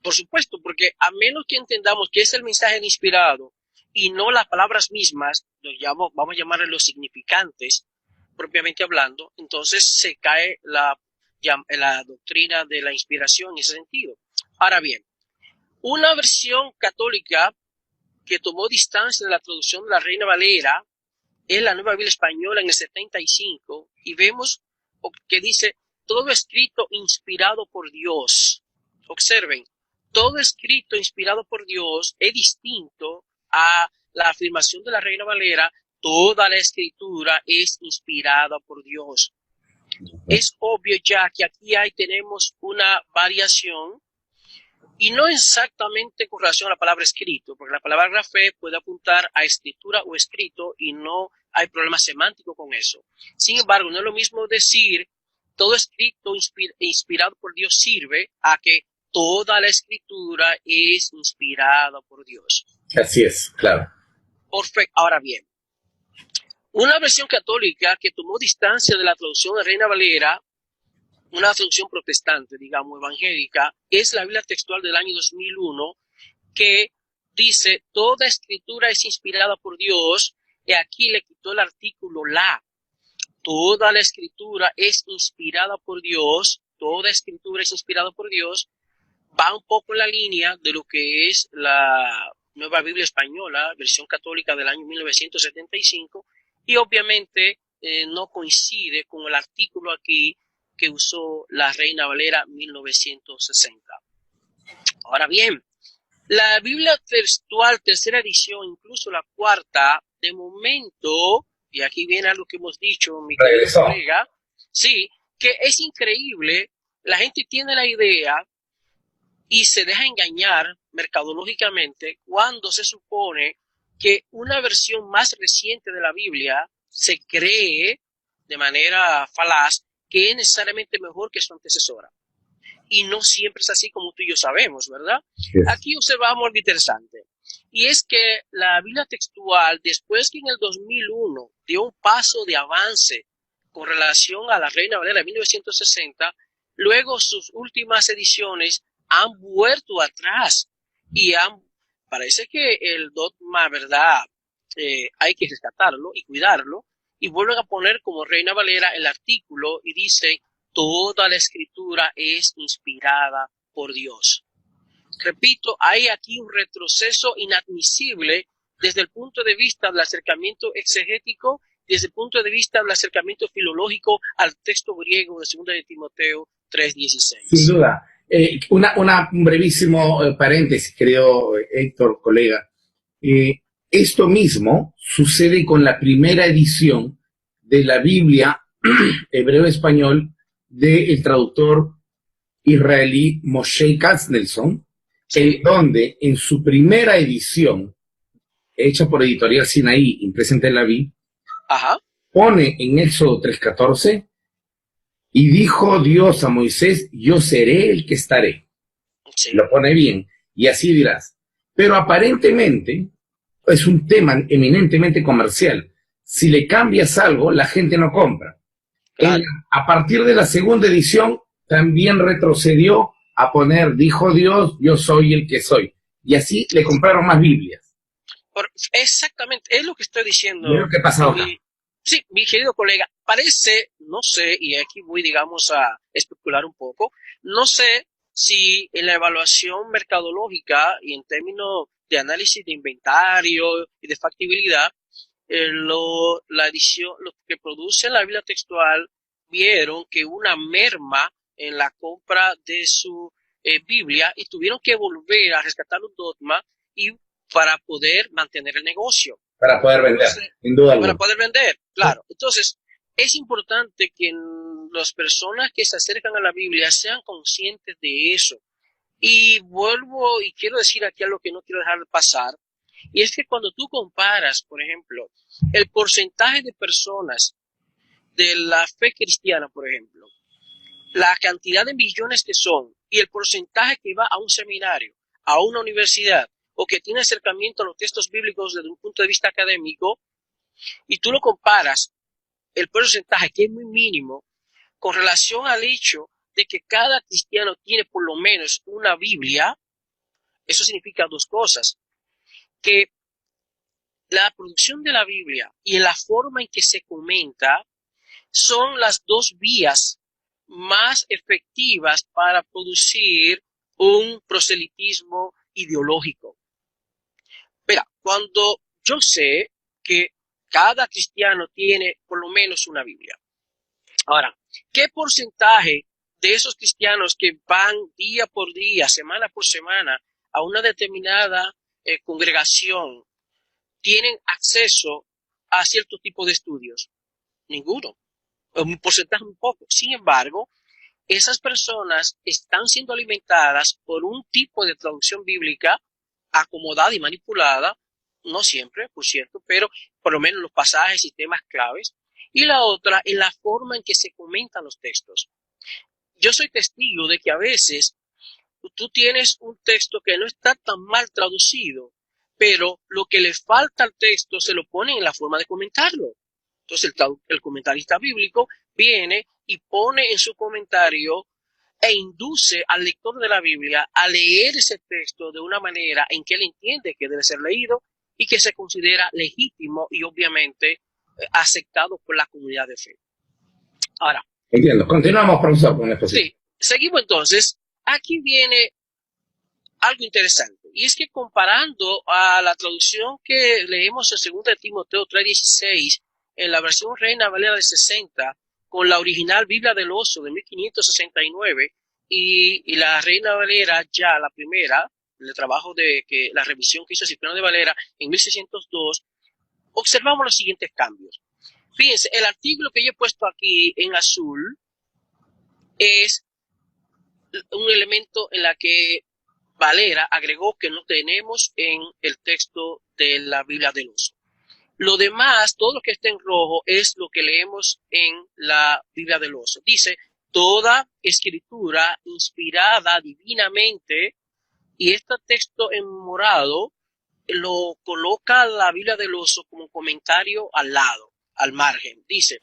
Por supuesto, porque a menos que entendamos que es el mensaje inspirado y no las palabras mismas, vamos a llamarle los significantes, propiamente hablando, entonces se cae la doctrina de la inspiración en ese sentido. Ahora bien, una versión católica que tomó distancia de la traducción de la Reina Valera es la Nueva Biblia Española en el 75, y vemos que dice todo escrito inspirado por Dios. Observen, todo escrito inspirado por Dios es distinto a la afirmación de la Reina Valera, toda la escritura es inspirada por Dios. Es obvio ya que aquí tenemos una variación, y no exactamente con relación a la palabra escrito, porque la palabra grafé puede apuntar a escritura o escrito y no hay problema semántico con eso. Sin embargo, no es lo mismo decir todo escrito inspirado por Dios sirve a que toda la escritura es inspirada por Dios. Así es, claro. Perfecto. Ahora bien, una versión católica que tomó distancia de la traducción de Reina Valera, una traducción protestante, digamos, evangélica, es la Biblia textual del año 2001, que dice, toda escritura es inspirada por Dios, y aquí le quitó el artículo la. Toda la escritura es inspirada por Dios, toda escritura es inspirada por Dios, va un poco en la línea de lo que es la Nueva Biblia Española, versión católica del año 1975, y obviamente no coincide con el artículo aquí que usó la Reina Valera 1960. Ahora bien, la Biblia textual, tercera edición, incluso la cuarta, de momento, y aquí viene algo que hemos dicho, mi querido colega, sí, que es increíble, la gente tiene la idea y se deja engañar mercadológicamente cuando se supone que una versión más reciente de la Biblia se cree de manera falaz que es necesariamente mejor que su antecesora. Y no siempre es así como tú y yo sabemos, ¿verdad? Yes. Aquí observamos algo interesante. Y es que la Biblia textual, después que en el 2001 dio un paso de avance con relación a la Reina Valera de 1960, luego sus últimas ediciones han vuelto atrás y parece que el dogma, ¿verdad? Hay que rescatarlo y cuidarlo, y vuelven a poner como Reina Valera el artículo y dice, toda la escritura es inspirada por Dios. Repito, hay aquí un retroceso inadmisible desde el punto de vista del acercamiento exegético, desde el punto de vista del acercamiento filológico al texto griego de 2 de Timoteo 3:16. Sin duda. Un brevísimo paréntesis, querido Héctor, colega. Esto mismo sucede con la primera edición de la Biblia hebreo-español del traductor israelí Moshe Katznelson, en donde en su primera edición, hecha por Editorial Sinaí, impresa en Tel Aviv, pone en Éxodo 3:14, y dijo Dios a Moisés, yo seré el que estaré. Sí. Lo pone bien, y así dirás. Pero aparentemente es un tema eminentemente comercial. Si le cambias algo, la gente no compra. Claro. A partir de la segunda edición, también retrocedió a poner, dijo Dios, yo soy el que soy. Y así le compraron más Biblias. Exactamente, es lo que estoy diciendo. ¿Qué es lo que pasa acá? Sí, mi querido colega, parece, no sé, y aquí voy, digamos, a especular un poco, no sé si en la evaluación mercadológica y en términos de análisis de inventario y de factibilidad, lo que produce la Biblia textual vieron que una merma en la compra de su Biblia y tuvieron que volver a rescatar un dogma y para poder mantener el negocio. Para poder vender, sin duda alguna. Para poder vender, claro. Entonces, es importante que las personas que se acercan a la Biblia sean conscientes de eso. Y vuelvo y quiero decir aquí algo que no quiero dejar de pasar, y es que cuando tú comparas, por ejemplo, el porcentaje de personas de la fe cristiana, por ejemplo, la cantidad de millones que son, y el porcentaje que va a un seminario, a una universidad, o que tiene acercamiento a los textos bíblicos desde un punto de vista académico, y tú lo comparas, el porcentaje que es muy mínimo, con relación al hecho de que cada cristiano tiene por lo menos una Biblia, eso significa dos cosas, que la producción de la Biblia y la forma en que se comenta son las dos vías más efectivas para producir un proselitismo ideológico. Mira, cuando yo sé que cada cristiano tiene por lo menos una Biblia. Ahora, ¿qué porcentaje de esos cristianos que van día por día, semana por semana, a una determinada congregación tienen acceso a cierto tipo de estudios? Ninguno. Un porcentaje muy poco. Sin embargo, esas personas están siendo alimentadas por un tipo de traducción bíblica acomodada y manipulada, no siempre, por cierto, pero por lo menos los pasajes y temas claves, y la otra en la forma en que se comentan los textos. Yo soy testigo de que a veces tú tienes un texto que no está tan mal traducido, pero lo que le falta al texto se lo pone en la forma de comentarlo. Entonces el comentarista bíblico viene y pone en su comentario e induce al lector de la Biblia a leer ese texto de una manera en que él entiende que debe ser leído y que se considera legítimo y obviamente aceptado por la comunidad de fe. Ahora, entiendo. Continuamos, profesor, con la exposición. sí, seguimos entonces. Aquí viene algo interesante, y es que comparando a la traducción que leemos en 2 Timoteo 3:16 en la versión Reina Valera de 60 con la original Biblia del Oso de 1569 y la Reina Valera ya la primera, el trabajo de que la revisión que hizo Cipriano de Valera en 1602, observamos los siguientes cambios. Fíjense, el artículo que yo he puesto aquí en azul es un elemento en la que Valera agregó que no tenemos en el texto de la Biblia del Oso. Lo demás, todo lo que está en rojo, es lo que leemos en la Biblia del Oso. Dice, toda escritura inspirada divinamente, y este texto en morado lo coloca la Biblia del Oso como comentario al lado, al margen. Dice,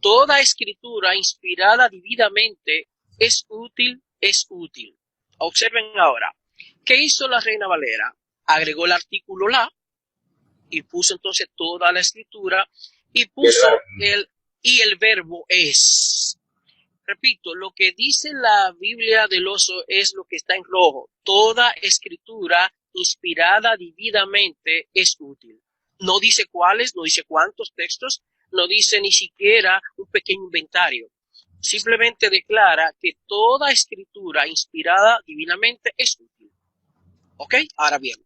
toda escritura inspirada divinamente es útil, es útil. Observen ahora, ¿qué hizo la Reina Valera? Agregó el artículo la y puso entonces toda la escritura y puso el verbo es. Repito, lo que dice la Biblia del Oso es lo que está en rojo. Toda escritura inspirada divinamente es útil. No dice cuáles, no dice cuántos textos, no dice ni siquiera un pequeño inventario. Simplemente declara que toda escritura inspirada divinamente es útil. ¿Ok? Ahora bien.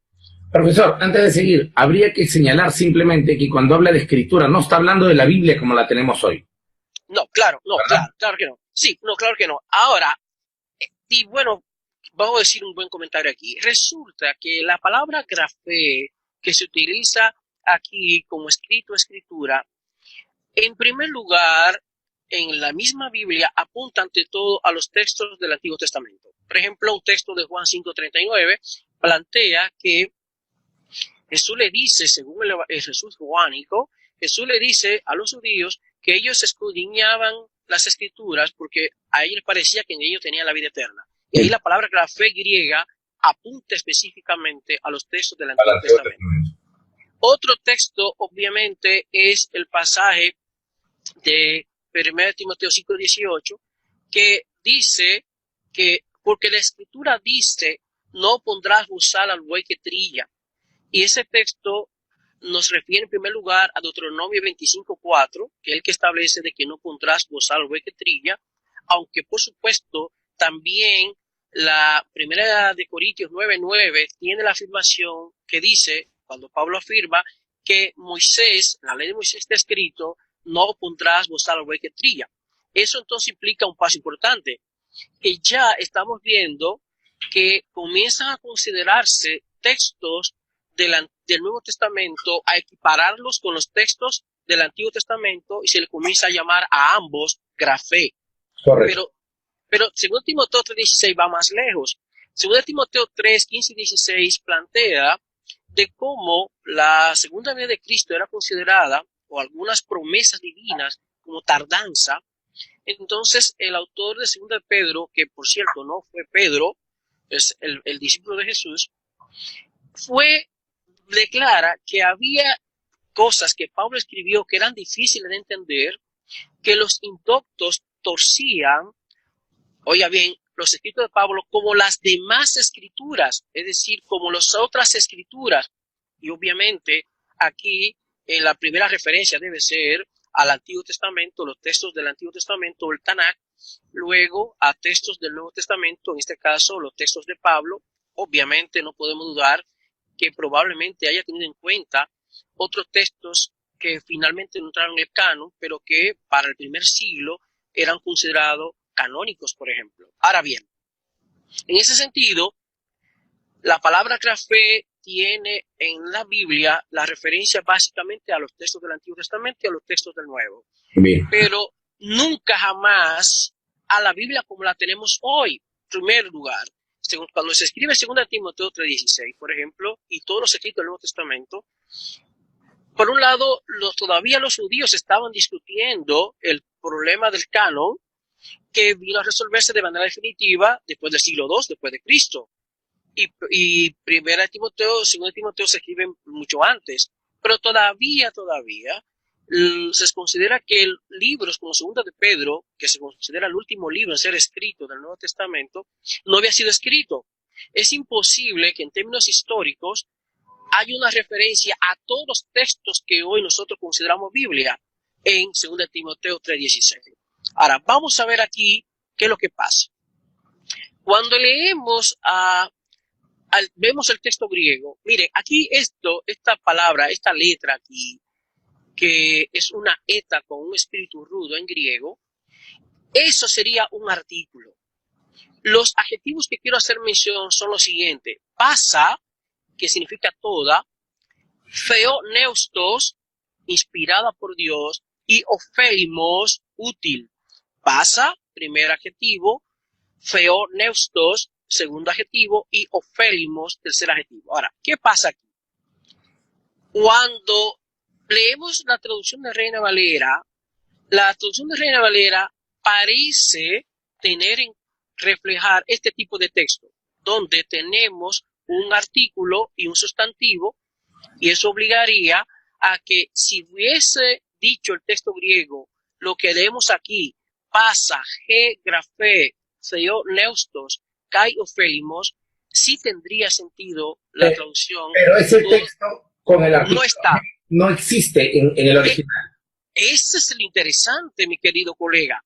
Profesor, antes de seguir, habría que señalar simplemente que cuando habla de escritura no está hablando de la Biblia como la tenemos hoy. No, claro, no, claro que no. Sí, no, claro que no. Ahora, y bueno, vamos a decir un buen comentario aquí. Resulta que la palabra grafé que se utiliza aquí como escrito, escritura, en primer lugar, en la misma Biblia apunta ante todo a los textos del Antiguo Testamento. Por ejemplo, un texto de Juan 5:39 plantea que Jesús le dice, según el Jesús juánico, Jesús le dice a los judíos que ellos escudriñaban las escrituras porque a ellos les parecía que en ellos tenían la vida eterna. Y ahí la palabra grafé griega apunta específicamente a los textos del Antiguo Testamento. Otro texto, obviamente, es el pasaje de 1 Timoteo 5:18, que dice que, porque la escritura dice, no pondrás bozal al buey que trilla. Y ese texto nos refiere en primer lugar a Deuteronomio 25:4, que es el que establece de que no pondrás bozal al buey que trilla, aunque por supuesto también la primera de Corintios 9:9 tiene la afirmación que dice, cuando Pablo afirma que Moisés, la ley de Moisés está escrito, no pondrás bozal al buey que trilla. Eso entonces implica un paso importante, que ya estamos viendo que comienzan a considerarse textos del Nuevo Testamento, a equipararlos con los textos del Antiguo Testamento y se le comienza a llamar a ambos grafé. Correcto. Pero 2 Timoteo 3:16 va más lejos. 2 Timoteo 3:15 y 16 plantea de cómo la segunda venida de Cristo era considerada, o algunas promesas divinas, como tardanza. Entonces el autor de 2 de Pedro, que por cierto no fue Pedro, es el discípulo de Jesús, declara que había cosas que Pablo escribió que eran difíciles de entender, que los indoctos torcían, oiga bien, los escritos de Pablo como las demás escrituras, es decir, como las otras escrituras. Y obviamente aquí la primera referencia debe ser al Antiguo Testamento, los textos del Antiguo Testamento, el Tanakh, luego a textos del Nuevo Testamento, en este caso los textos de Pablo. Obviamente no podemos dudar que probablemente haya tenido en cuenta otros textos que finalmente no entraron en el canon, pero que para el primer siglo eran considerados canónicos, por ejemplo. Ahora bien, en ese sentido, la palabra grafé tiene en la Biblia la referencia básicamente a los textos del Antiguo Testamento y a los textos del Nuevo. Bien. Pero nunca jamás a la Biblia como la tenemos hoy, en primer lugar. Cuando se escribe 2 Timoteo 3:16, por ejemplo, y todos los escritos del Nuevo Testamento, por un lado, todavía los judíos estaban discutiendo el problema del canon, que vino a resolverse de manera definitiva después del siglo II después de Cristo. Y Primera de Timoteo, Segunda de Timoteo se escriben mucho antes, pero todavía se considera que libros como Segunda de Pedro, que se considera el último libro en ser escrito del Nuevo Testamento, no había sido escrito. Es imposible que en términos históricos haya una referencia a todos los textos que hoy nosotros consideramos Biblia en Segunda de Timoteo 3:16. Ahora, vamos a ver aquí qué es lo que pasa. Cuando leemos vemos el texto griego, miren, aquí esta palabra, esta letra aquí, que es una eta con un espíritu rudo en griego, eso sería un artículo. Los adjetivos que quiero hacer mención son los siguientes: pasa, que significa toda; theoneustos, inspirada por Dios; y ofelimos, útil. Pasa, primer adjetivo; theoneustos, segundo adjetivo; y ofelimos, tercer adjetivo. Ahora, ¿qué pasa aquí? Cuando leemos la traducción de Reina Valera, la traducción de Reina Valera parece reflejar este tipo de texto, donde tenemos un artículo y un sustantivo, y eso obligaría a que si hubiese dicho el texto griego lo que leemos aquí, pasa, grafé, theoneustos, kai ofelimos, sí tendría sentido la traducción. Pero ese texto con el artículo no está. No existe en el original. Ese es lo interesante, mi querido colega.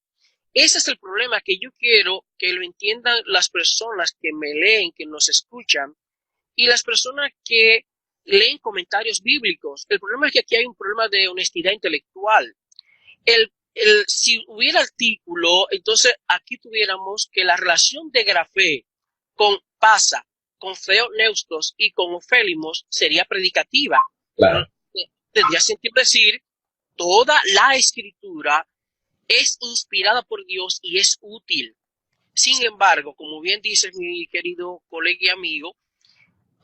Ese es el problema que yo quiero que lo entiendan las personas que me leen, que nos escuchan, y las personas que leen comentarios bíblicos. El problema es que aquí hay un problema de honestidad intelectual. Si hubiera artículo, entonces aquí tuviéramos que la relación de grafé con pasa, con theoneustos y con ofelimos sería predicativa. Claro. Tendría sentido decir, toda la escritura es inspirada por Dios y es útil. Sin embargo, como bien dice mi querido colega y amigo,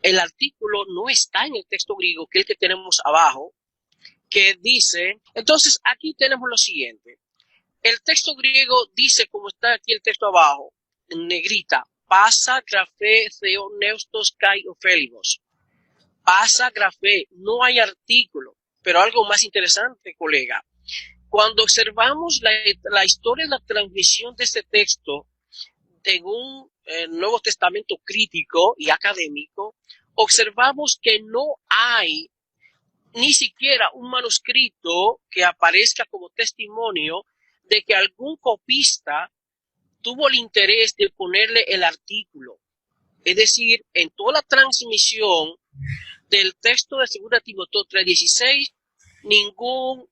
el artículo no está en el texto griego, que es el que tenemos abajo, que dice, entonces aquí tenemos lo siguiente. El texto griego dice, como está aquí el texto abajo, en negrita: pasa, grafé, theoneustos, kai, ofelimos. Pasa, grafé, no hay artículo. Pero algo más interesante, colega, cuando observamos la historia de la transmisión de este texto en un Nuevo Testamento crítico y académico, observamos que no hay ni siquiera un manuscrito que aparezca como testimonio de que algún copista tuvo el interés de ponerle el artículo. Es decir, en toda la transmisión del texto de 2 Timoteo 3:16, ningún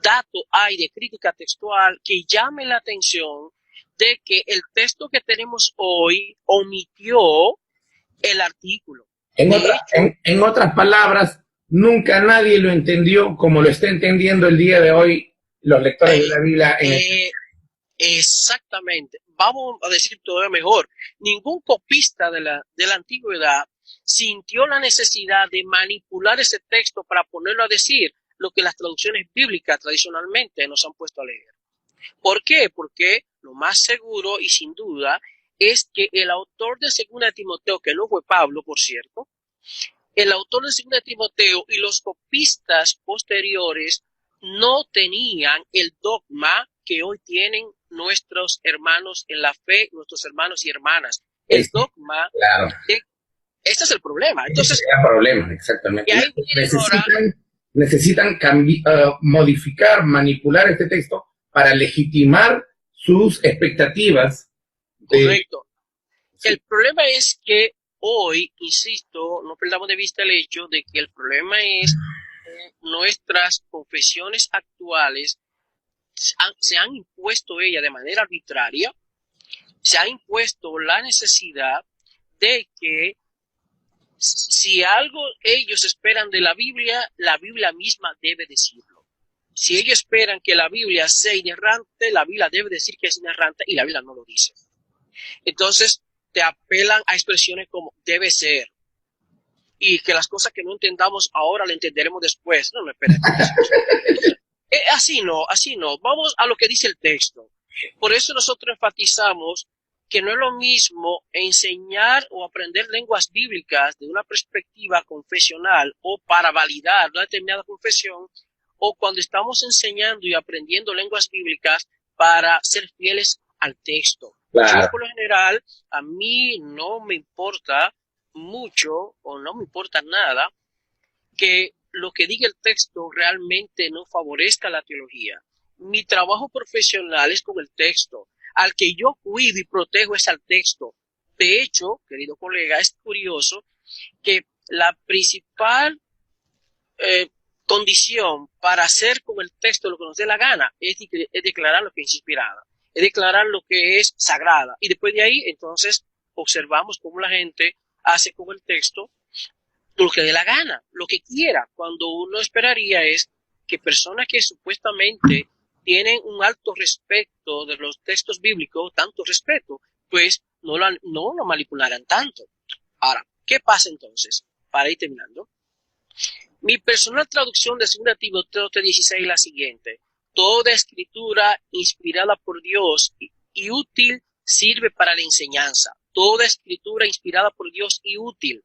dato hay de crítica textual que llame la atención de que el texto que tenemos hoy omitió el artículo. En otras palabras, nunca nadie lo entendió como lo está entendiendo el día de hoy los lectores de la Biblia. Exactamente. Vamos a decir todavía mejor. Ningún copista de la antigüedad sintió la necesidad de manipular ese texto para ponerlo a decir lo que las traducciones bíblicas tradicionalmente nos han puesto a leer. ¿Por qué? Porque lo más seguro y sin duda es que el autor de 2 de Timoteo, que no fue Pablo, por cierto, el autor de 2 de Timoteo y los copistas posteriores no tenían el dogma que hoy tienen nuestros hermanos en la fe, nuestros hermanos y hermanas. El dogma, claro. Este es el problema. Entonces, ese es el problema, exactamente. Necesitan modificar, manipular este texto para legitimar sus expectativas. Correcto. El problema es que hoy, insisto, no perdamos de vista el hecho de que el problema es que nuestras confesiones actuales se han impuesto ellas de manera arbitraria, se ha impuesto la necesidad de que si algo ellos esperan de la Biblia misma debe decirlo. Si ellos esperan que la Biblia sea inerrante, la Biblia debe decir que es inerrante y la Biblia no lo dice. Entonces te apelan a expresiones como debe ser, y que las cosas que no entendamos ahora las entenderemos después. No, espera. Así no. Vamos a lo que dice el texto. Por eso nosotros enfatizamos que no es lo mismo enseñar o aprender lenguas bíblicas de una perspectiva confesional o para validar una determinada confesión, o cuando estamos enseñando y aprendiendo lenguas bíblicas para ser fieles al texto. Claro. Yo, por lo general, a mí no me importa mucho o no me importa nada que lo que diga el texto realmente no favorezca la teología. Mi trabajo profesional es con el texto. Al que yo cuido y protejo es al texto. De hecho, querido colega, es curioso que la principal condición para hacer con el texto lo que nos dé la gana es declarar lo que es inspirada, es declarar lo que es sagrada. Y después de ahí, entonces, observamos cómo la gente hace con el texto lo que dé la gana, lo que quiera, cuando uno esperaría es que personas que supuestamente tienen un alto respeto de los textos bíblicos, tanto respeto, pues no lo manipularan tanto. Ahora, ¿qué pasa entonces? Para ir terminando. Mi personal traducción de 2 Timoteo 3:16 es la siguiente. Toda escritura inspirada por Dios y útil sirve para la enseñanza. Toda escritura inspirada por Dios y útil.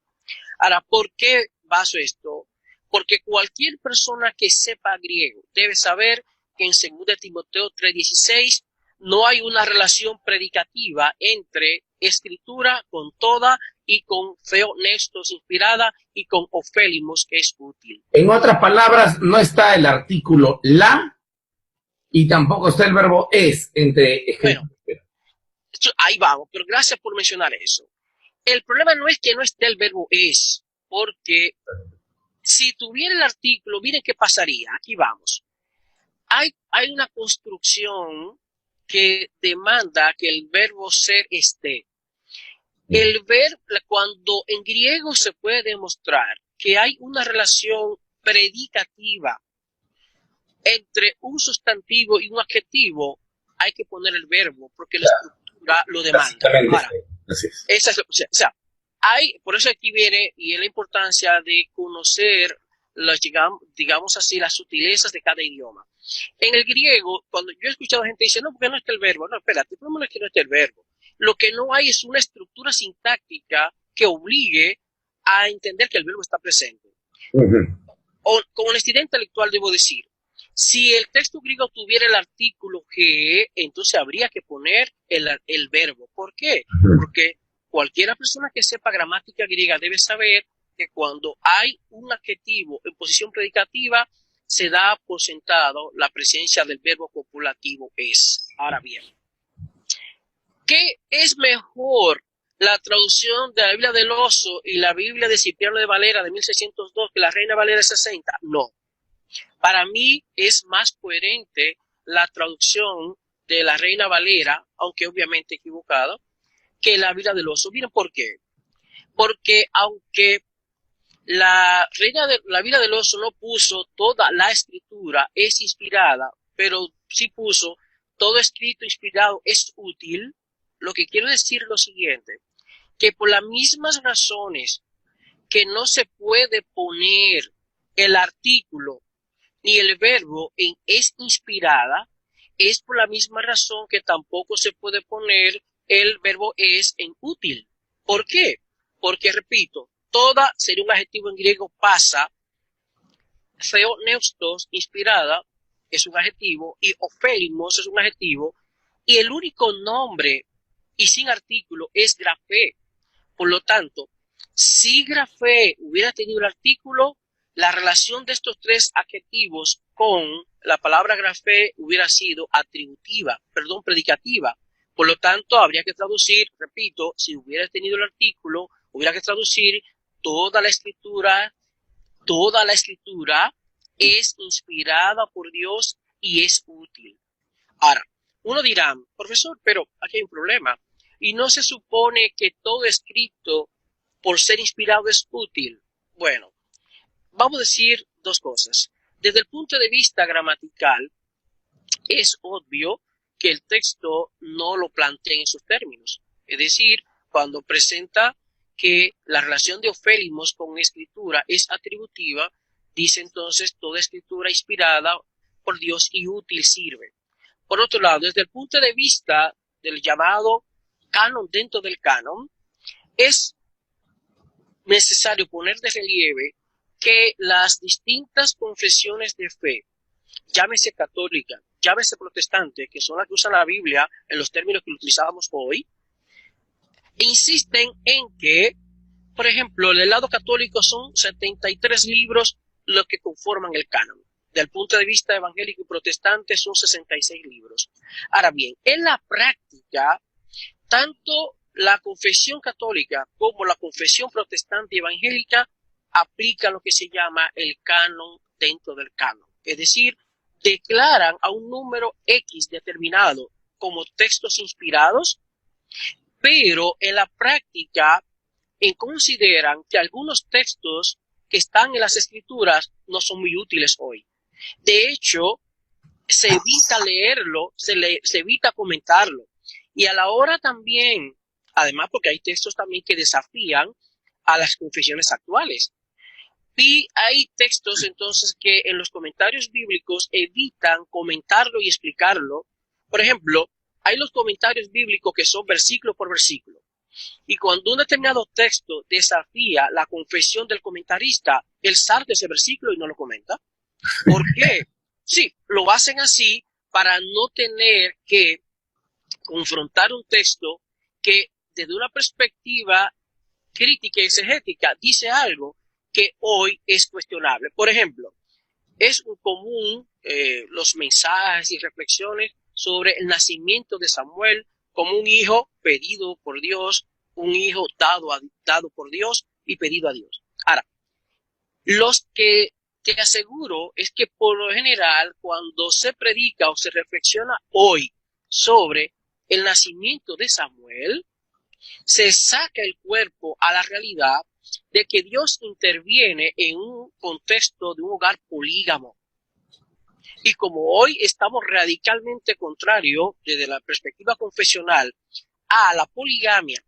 Ahora, ¿por qué baso esto? Porque cualquier persona que sepa griego debe saber que en 2 Timoteo 3:16 no hay una relación predicativa entre escritura con toda y con theopneustos inspirada y con ofélimos, que es útil. En otras palabras, no está el artículo la y tampoco está el verbo es entre... Bueno, ahí vamos, pero gracias por mencionar eso. El problema no es que no esté el verbo es, porque si tuviera el artículo, miren qué pasaría. Aquí vamos. Hay una construcción que demanda que el verbo ser esté. El verbo, cuando en griego se puede demostrar que hay una relación predicativa entre un sustantivo y un adjetivo, hay que poner el verbo, porque la estructura lo demanda. Ahora, esa es, o sea, por eso aquí viene, y es la importancia de conocer, digamos así, las sutilezas de cada idioma. En el griego, cuando yo he escuchado gente dice, no, porque no está el verbo. No, espérate, el problema no es que no esté el verbo. Lo que no hay es una estructura sintáctica que obligue a entender que el verbo está presente. Con honestidad intelectual debo decir, si el texto griego tuviera el artículo que, entonces habría que poner el verbo. ¿Por qué? Porque cualquier persona que sepa gramática griega debe saber que cuando hay un adjetivo en posición predicativa, se da por sentado la presencia del verbo copulativo es. Ahora bien, ¿qué es mejor, la traducción de la Biblia del Oso y la Biblia de Cipriano de Valera de 1602 que la Reina Valera de 60? No. Para mí es más coherente la traducción de la Reina Valera, aunque obviamente equivocada, que la Biblia del Oso. ¿Miren por qué? Porque aunque la Biblia del Oso no puso toda la escritura es inspirada, pero sí puso todo escrito inspirado es útil, lo que quiero decir es lo siguiente, que por las mismas razones que no se puede poner el artículo ni el verbo en es inspirada, es por la misma razón que tampoco se puede poner el verbo es en útil. ¿Por qué? Porque, repito, toda sería un adjetivo en griego pasa, theopneustos, inspirada, es un adjetivo, y ofélimos es un adjetivo, y el único nombre y sin artículo es grafé. Por lo tanto, si grafé hubiera tenido el artículo, la relación de estos tres adjetivos con la palabra grafé hubiera sido predicativa. Por lo tanto, habría que traducir, repito, si hubiera tenido el artículo, hubiera que traducir toda la escritura es inspirada por Dios y es útil. Ahora, uno dirá, profesor, pero aquí hay un problema. Y no se supone que todo escrito por ser inspirado es útil. Bueno, vamos a decir dos cosas. Desde el punto de vista gramatical, es obvio que el texto no lo plantea en esos términos. Es decir, cuando presenta que la relación de ofélimos con escritura es atributiva, dice entonces toda escritura inspirada por Dios y útil sirve. Por otro lado, desde el punto de vista del llamado canon dentro del canon, es necesario poner de relieve que las distintas confesiones de fe, llámese católica, llámese protestante, que son las que usan la Biblia en los términos que utilizamos hoy, insisten en que, por ejemplo, del lado católico son 73 libros los que conforman el canon. Del punto de vista evangélico y protestante son 66 libros. Ahora bien, en la práctica, tanto la confesión católica como la confesión protestante y evangélica aplican lo que se llama el canon dentro del canon. Es decir, declaran a un número X determinado como textos inspirados, pero en la práctica consideran que algunos textos que están en las escrituras no son muy útiles hoy. De hecho, se evita leerlo, se evita comentarlo. Y a la hora también, además porque hay textos también que desafían a las confesiones actuales. Y hay textos entonces que en los comentarios bíblicos evitan comentarlo y explicarlo. Por ejemplo, hay los comentarios bíblicos que son versículo por versículo. Y cuando un determinado texto desafía la confesión del comentarista, él salta ese versículo y no lo comenta. ¿Por qué? Sí, lo hacen así para no tener que confrontar un texto que desde una perspectiva crítica y exegética dice algo que hoy es cuestionable. Por ejemplo, es común los mensajes y reflexiones sobre el nacimiento de Samuel como un hijo pedido por Dios, un hijo dado por Dios y pedido a Dios. Ahora, los que te aseguro es que por lo general cuando se predica o se reflexiona hoy sobre el nacimiento de Samuel, se saca el cuerpo a la realidad de que Dios interviene en un contexto de un hogar polígamo. Y como hoy estamos radicalmente contrarios desde la perspectiva confesional a la poligamia,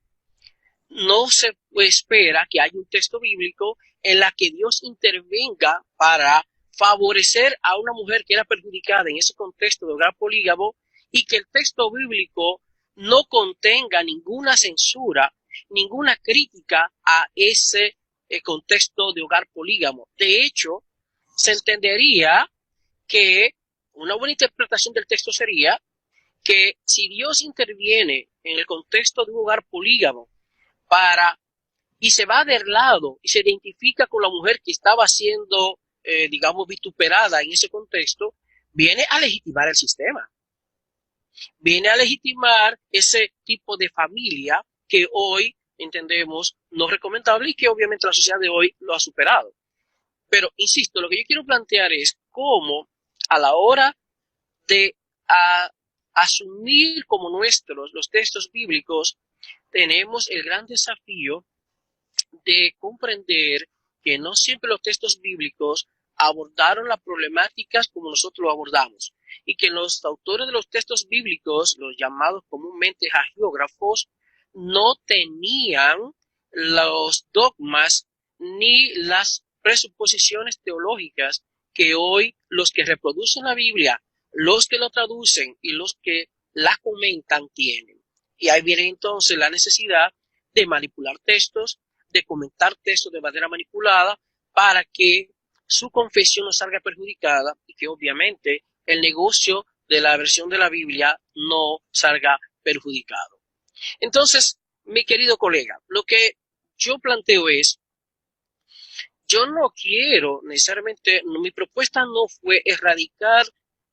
no se espera que haya un texto bíblico en la que Dios intervenga para favorecer a una mujer que era perjudicada en ese contexto de hogar polígamo y que el texto bíblico no contenga ninguna censura, ninguna crítica a ese contexto de hogar polígamo. De hecho, se entendería que una buena interpretación del texto sería que si Dios interviene en el contexto de un hogar polígamo y se va del lado y se identifica con la mujer que estaba siendo, digamos, vituperada en ese contexto, viene a legitimar el sistema. Viene a legitimar ese tipo de familia que hoy entendemos no recomendable y que obviamente la sociedad de hoy lo ha superado. Pero, insisto, lo que yo quiero plantear es cómo a la hora de asumir como nuestros los textos bíblicos, tenemos el gran desafío de comprender que no siempre los textos bíblicos abordaron las problemáticas como nosotros lo abordamos y que los autores de los textos bíblicos, los llamados comúnmente hagiógrafos, no tenían los dogmas ni las presuposiciones teológicas que hoy los que reproducen la Biblia, los que lo traducen y los que la comentan tienen. Y ahí viene entonces la necesidad de manipular textos, de comentar textos de manera manipulada para que su confesión no salga perjudicada y que obviamente el negocio de la versión de la Biblia no salga perjudicado. Entonces, mi querido colega, lo que yo planteo es, yo no quiero necesariamente, mi propuesta no fue erradicar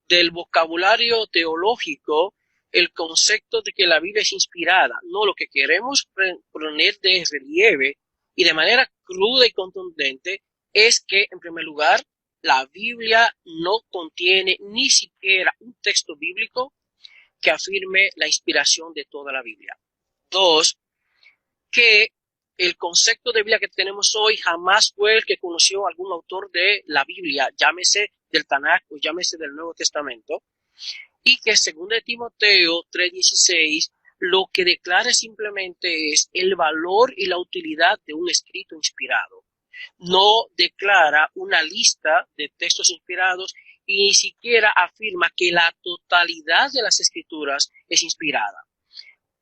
del vocabulario teológico el concepto de que la Biblia es inspirada. No, lo que queremos poner de relieve y de manera cruda y contundente es que, en primer lugar, la Biblia no contiene ni siquiera un texto bíblico que afirme la inspiración de toda la Biblia. Dos, que el concepto de Biblia que tenemos hoy jamás fue el que conoció algún autor de la Biblia, llámese del Tanakh o llámese del Nuevo Testamento, y que según de Timoteo 3:16 lo que declara simplemente es el valor y la utilidad de un escrito inspirado. No declara una lista de textos inspirados y ni siquiera afirma que la totalidad de las escrituras es inspirada.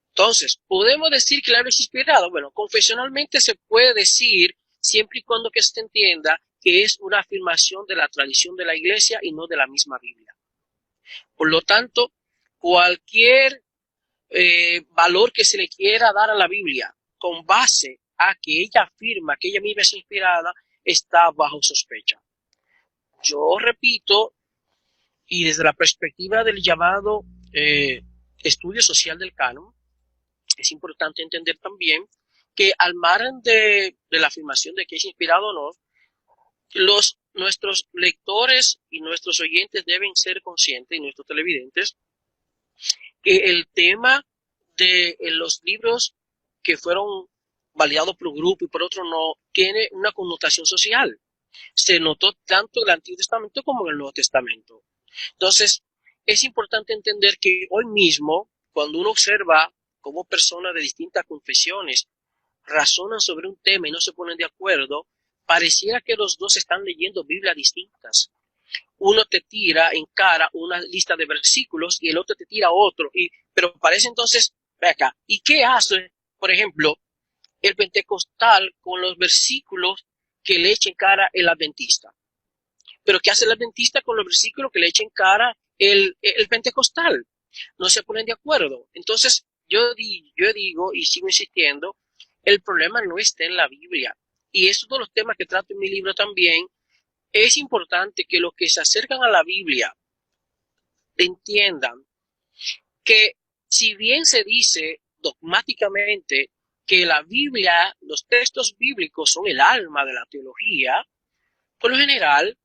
Entonces, ¿podemos decir que la Biblia es inspirada? Bueno, confesionalmente se puede decir siempre y cuando que se entienda que es una afirmación de la tradición de la Iglesia y no de la misma Biblia. Por lo tanto, cualquier valor que se le quiera dar a la Biblia con base a que ella afirma que ella misma es inspirada, está bajo sospecha. Yo repito, y desde la perspectiva del llamado estudio social del canon, es importante entender también que al margen de la afirmación de que es inspirado o no, nuestros lectores y nuestros oyentes deben ser conscientes, y nuestros televidentes, que el tema de los libros que fueron validados por un grupo y por otro no, tiene una connotación social. Se notó tanto en el Antiguo Testamento como en el Nuevo Testamento. Entonces, es importante entender que hoy mismo, cuando uno observa cómo personas de distintas confesiones razonan sobre un tema y no se ponen de acuerdo, pareciera que los dos están leyendo Biblias distintas. Uno te tira en cara una lista de versículos y el otro te tira otro. Pero parece entonces, ve acá, ¿y qué hace, por ejemplo, el pentecostal con los versículos que le echa en cara el adventista? Pero ¿qué hace el adventista con los versículos que le echa en cara el pentecostal? No se ponen de acuerdo. Entonces, yo digo y sigo insistiendo, el problema no está en la Biblia. Y es uno de los temas que trato en mi libro también. Es importante que los que se acercan a la Biblia entiendan que si bien se dice dogmáticamente que la Biblia, los textos bíblicos son el alma de la teología, por lo general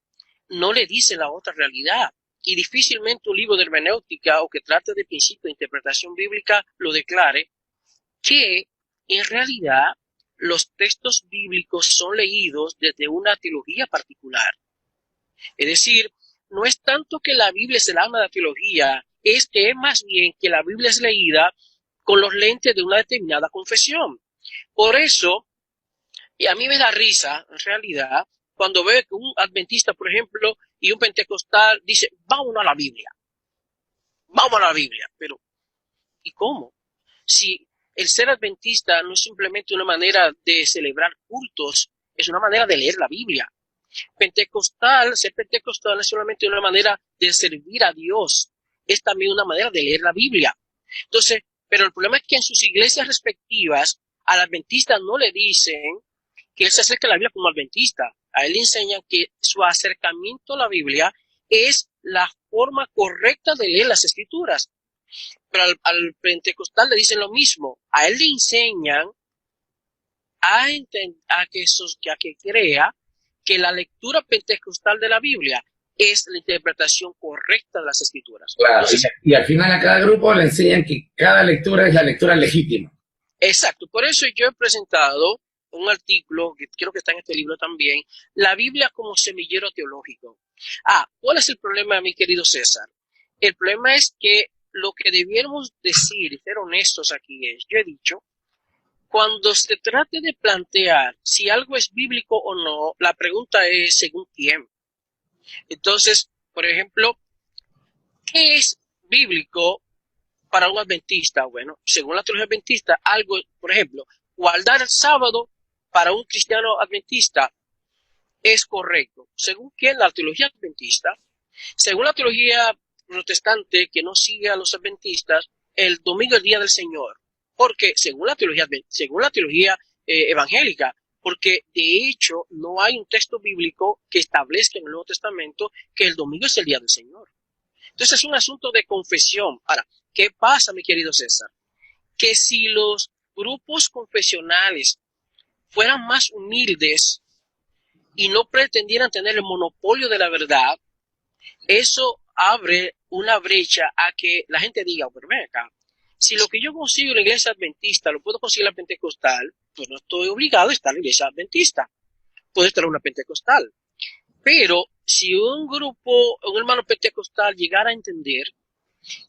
no le dice la otra realidad. Y difícilmente un libro de hermenéutica o que trate de principio de interpretación bíblica lo declare, que en realidad los textos bíblicos son leídos desde una teología particular. Es decir, no es tanto que la Biblia es el alma de la teología, es que es más bien que la Biblia es leída con los lentes de una determinada confesión. Por eso, y a mí me da risa, en realidad, cuando veo que un adventista, por ejemplo, y un pentecostal dice, vamos a la Biblia. Pero, ¿y cómo? Si el ser adventista no es simplemente una manera de celebrar cultos, es una manera de leer la Biblia. Ser pentecostal es solamente una manera de servir a Dios, es también una manera de leer la Biblia. Entonces, pero el problema es que en sus iglesias respectivas, al adventista no le dicen que él se acerque a la Biblia como adventista. A él le enseñan que su acercamiento a la Biblia es la forma correcta de leer las escrituras. Pero al pentecostal le dicen lo mismo. A él le enseñan a que crea que la lectura pentecostal de la Biblia es la interpretación correcta de las escrituras. Claro, entonces, y al final a cada grupo le enseñan que cada lectura es la lectura legítima. Exacto, por eso yo he presentado un artículo, que creo que está en este libro también, la Biblia como semillero teológico. ¿Cuál es el problema, mi querido César? El problema es que lo que debiéramos decir y ser honestos aquí es, yo he dicho, cuando se trate de plantear si algo es bíblico o no, la pregunta es según quién. Entonces, por ejemplo, ¿qué es bíblico para un adventista? Bueno, según la teología adventista, algo, por ejemplo, guardar el sábado para un cristiano adventista es correcto. ¿Según quién? La teología adventista. Según la teología protestante, que no sigue a los adventistas, el domingo es el día del Señor. Porque según la teología evangélica, porque de hecho no hay un texto bíblico que establezca en el Nuevo Testamento que el domingo es el día del Señor. Entonces es un asunto de confesión. Ahora, ¿qué pasa, mi querido César? Que si los grupos confesionales fueran más humildes y no pretendieran tener el monopolio de la verdad, eso abre una brecha a que la gente diga, pero ven acá, si lo que yo consigo en la iglesia adventista lo puedo conseguir en la pentecostal, pues no estoy obligado a estar en la iglesia adventista. Puedo estar en una pentecostal. Pero si un hermano pentecostal llegara a entender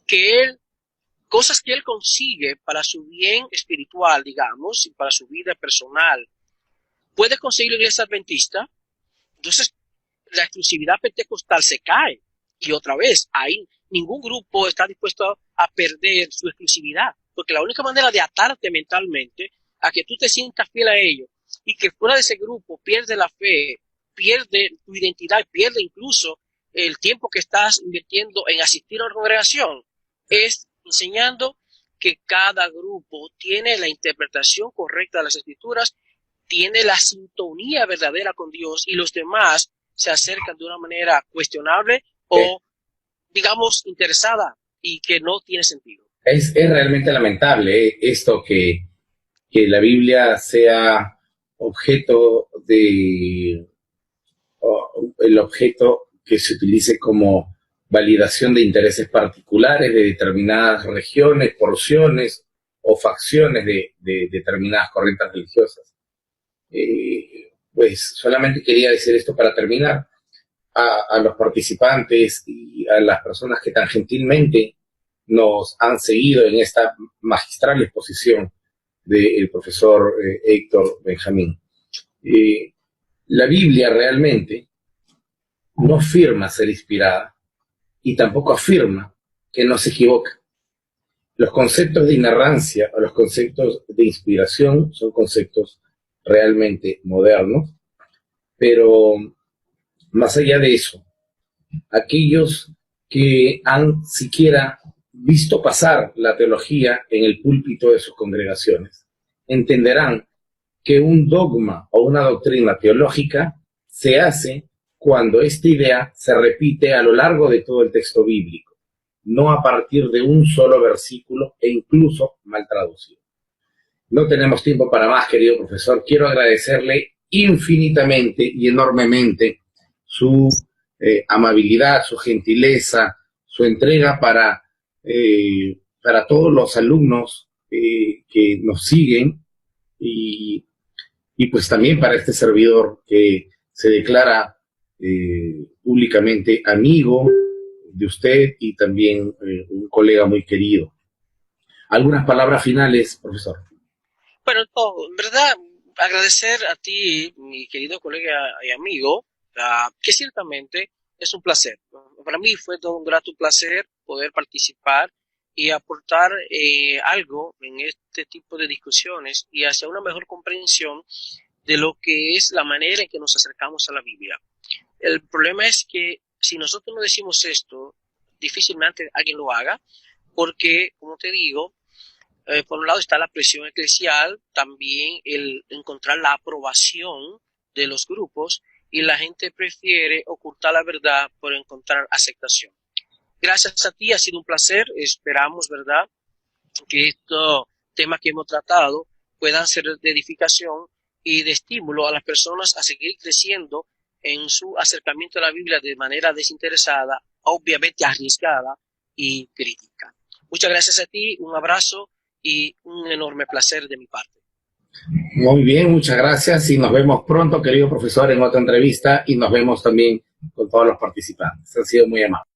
que cosas que él consigue para su bien espiritual, digamos, y para su vida personal, puede conseguir la iglesia adventista, entonces la exclusividad pentecostal se cae. Y otra vez, ahí ningún grupo está dispuesto a perder su exclusividad, porque la única manera de atarte mentalmente a que tú te sientas fiel a ellos y que fuera de ese grupo pierde la fe, pierde tu identidad, pierde incluso el tiempo que estás invirtiendo en asistir a una congregación, es enseñando que cada grupo tiene la interpretación correcta de las escrituras, tiene la sintonía verdadera con Dios y los demás se acercan de una manera cuestionable o, digamos, interesada y que no tiene sentido. Es realmente lamentable esto que la Biblia sea objeto el objeto que se utilice como validación de intereses particulares de determinadas regiones, porciones o facciones de determinadas corrientes religiosas. Pues solamente quería decir esto para terminar. A los participantes y a las personas que tan gentilmente nos han seguido en esta magistral exposición del profesor Héctor Benjamín. La Biblia realmente no afirma ser inspirada y tampoco afirma que no se equivoca. Los conceptos de inerrancia o los conceptos de inspiración son conceptos realmente modernos, pero más allá de eso, aquellos que han siquiera visto pasar la teología en el púlpito de sus congregaciones entenderán que un dogma o una doctrina teológica se hace cuando esta idea se repite a lo largo de todo el texto bíblico, no a partir de un solo versículo e incluso mal traducido. No tenemos tiempo para más, querido profesor. Quiero agradecerle infinitamente y enormemente su amabilidad, su gentileza, su entrega para todos los alumnos que nos siguen y pues también para este servidor que se declara públicamente amigo de usted y también un colega muy querido. ¿Algunas palabras finales, profesor? Bueno, no, en verdad, agradecer a ti, mi querido colega y amigo, que ciertamente es un placer. Para mí fue todo un grato placer poder participar y aportar algo en este tipo de discusiones y hacia una mejor comprensión de lo que es la manera en que nos acercamos a la Biblia. El problema es que si nosotros no decimos esto, difícilmente alguien lo haga, porque, como te digo, por un lado está la presión eclesial, también el encontrar la aprobación de los grupos y la gente prefiere ocultar la verdad por encontrar aceptación. Gracias a ti, ha sido un placer. Esperamos, ¿verdad?, que estos temas que hemos tratado puedan ser de edificación y de estímulo a las personas a seguir creciendo en su acercamiento a la Biblia de manera desinteresada, obviamente arriesgada y crítica. Muchas gracias a ti, un abrazo y un enorme placer de mi parte. Muy bien, muchas gracias y nos vemos pronto, querido profesor, en otra entrevista y nos vemos también con todos los participantes. Han sido muy amables.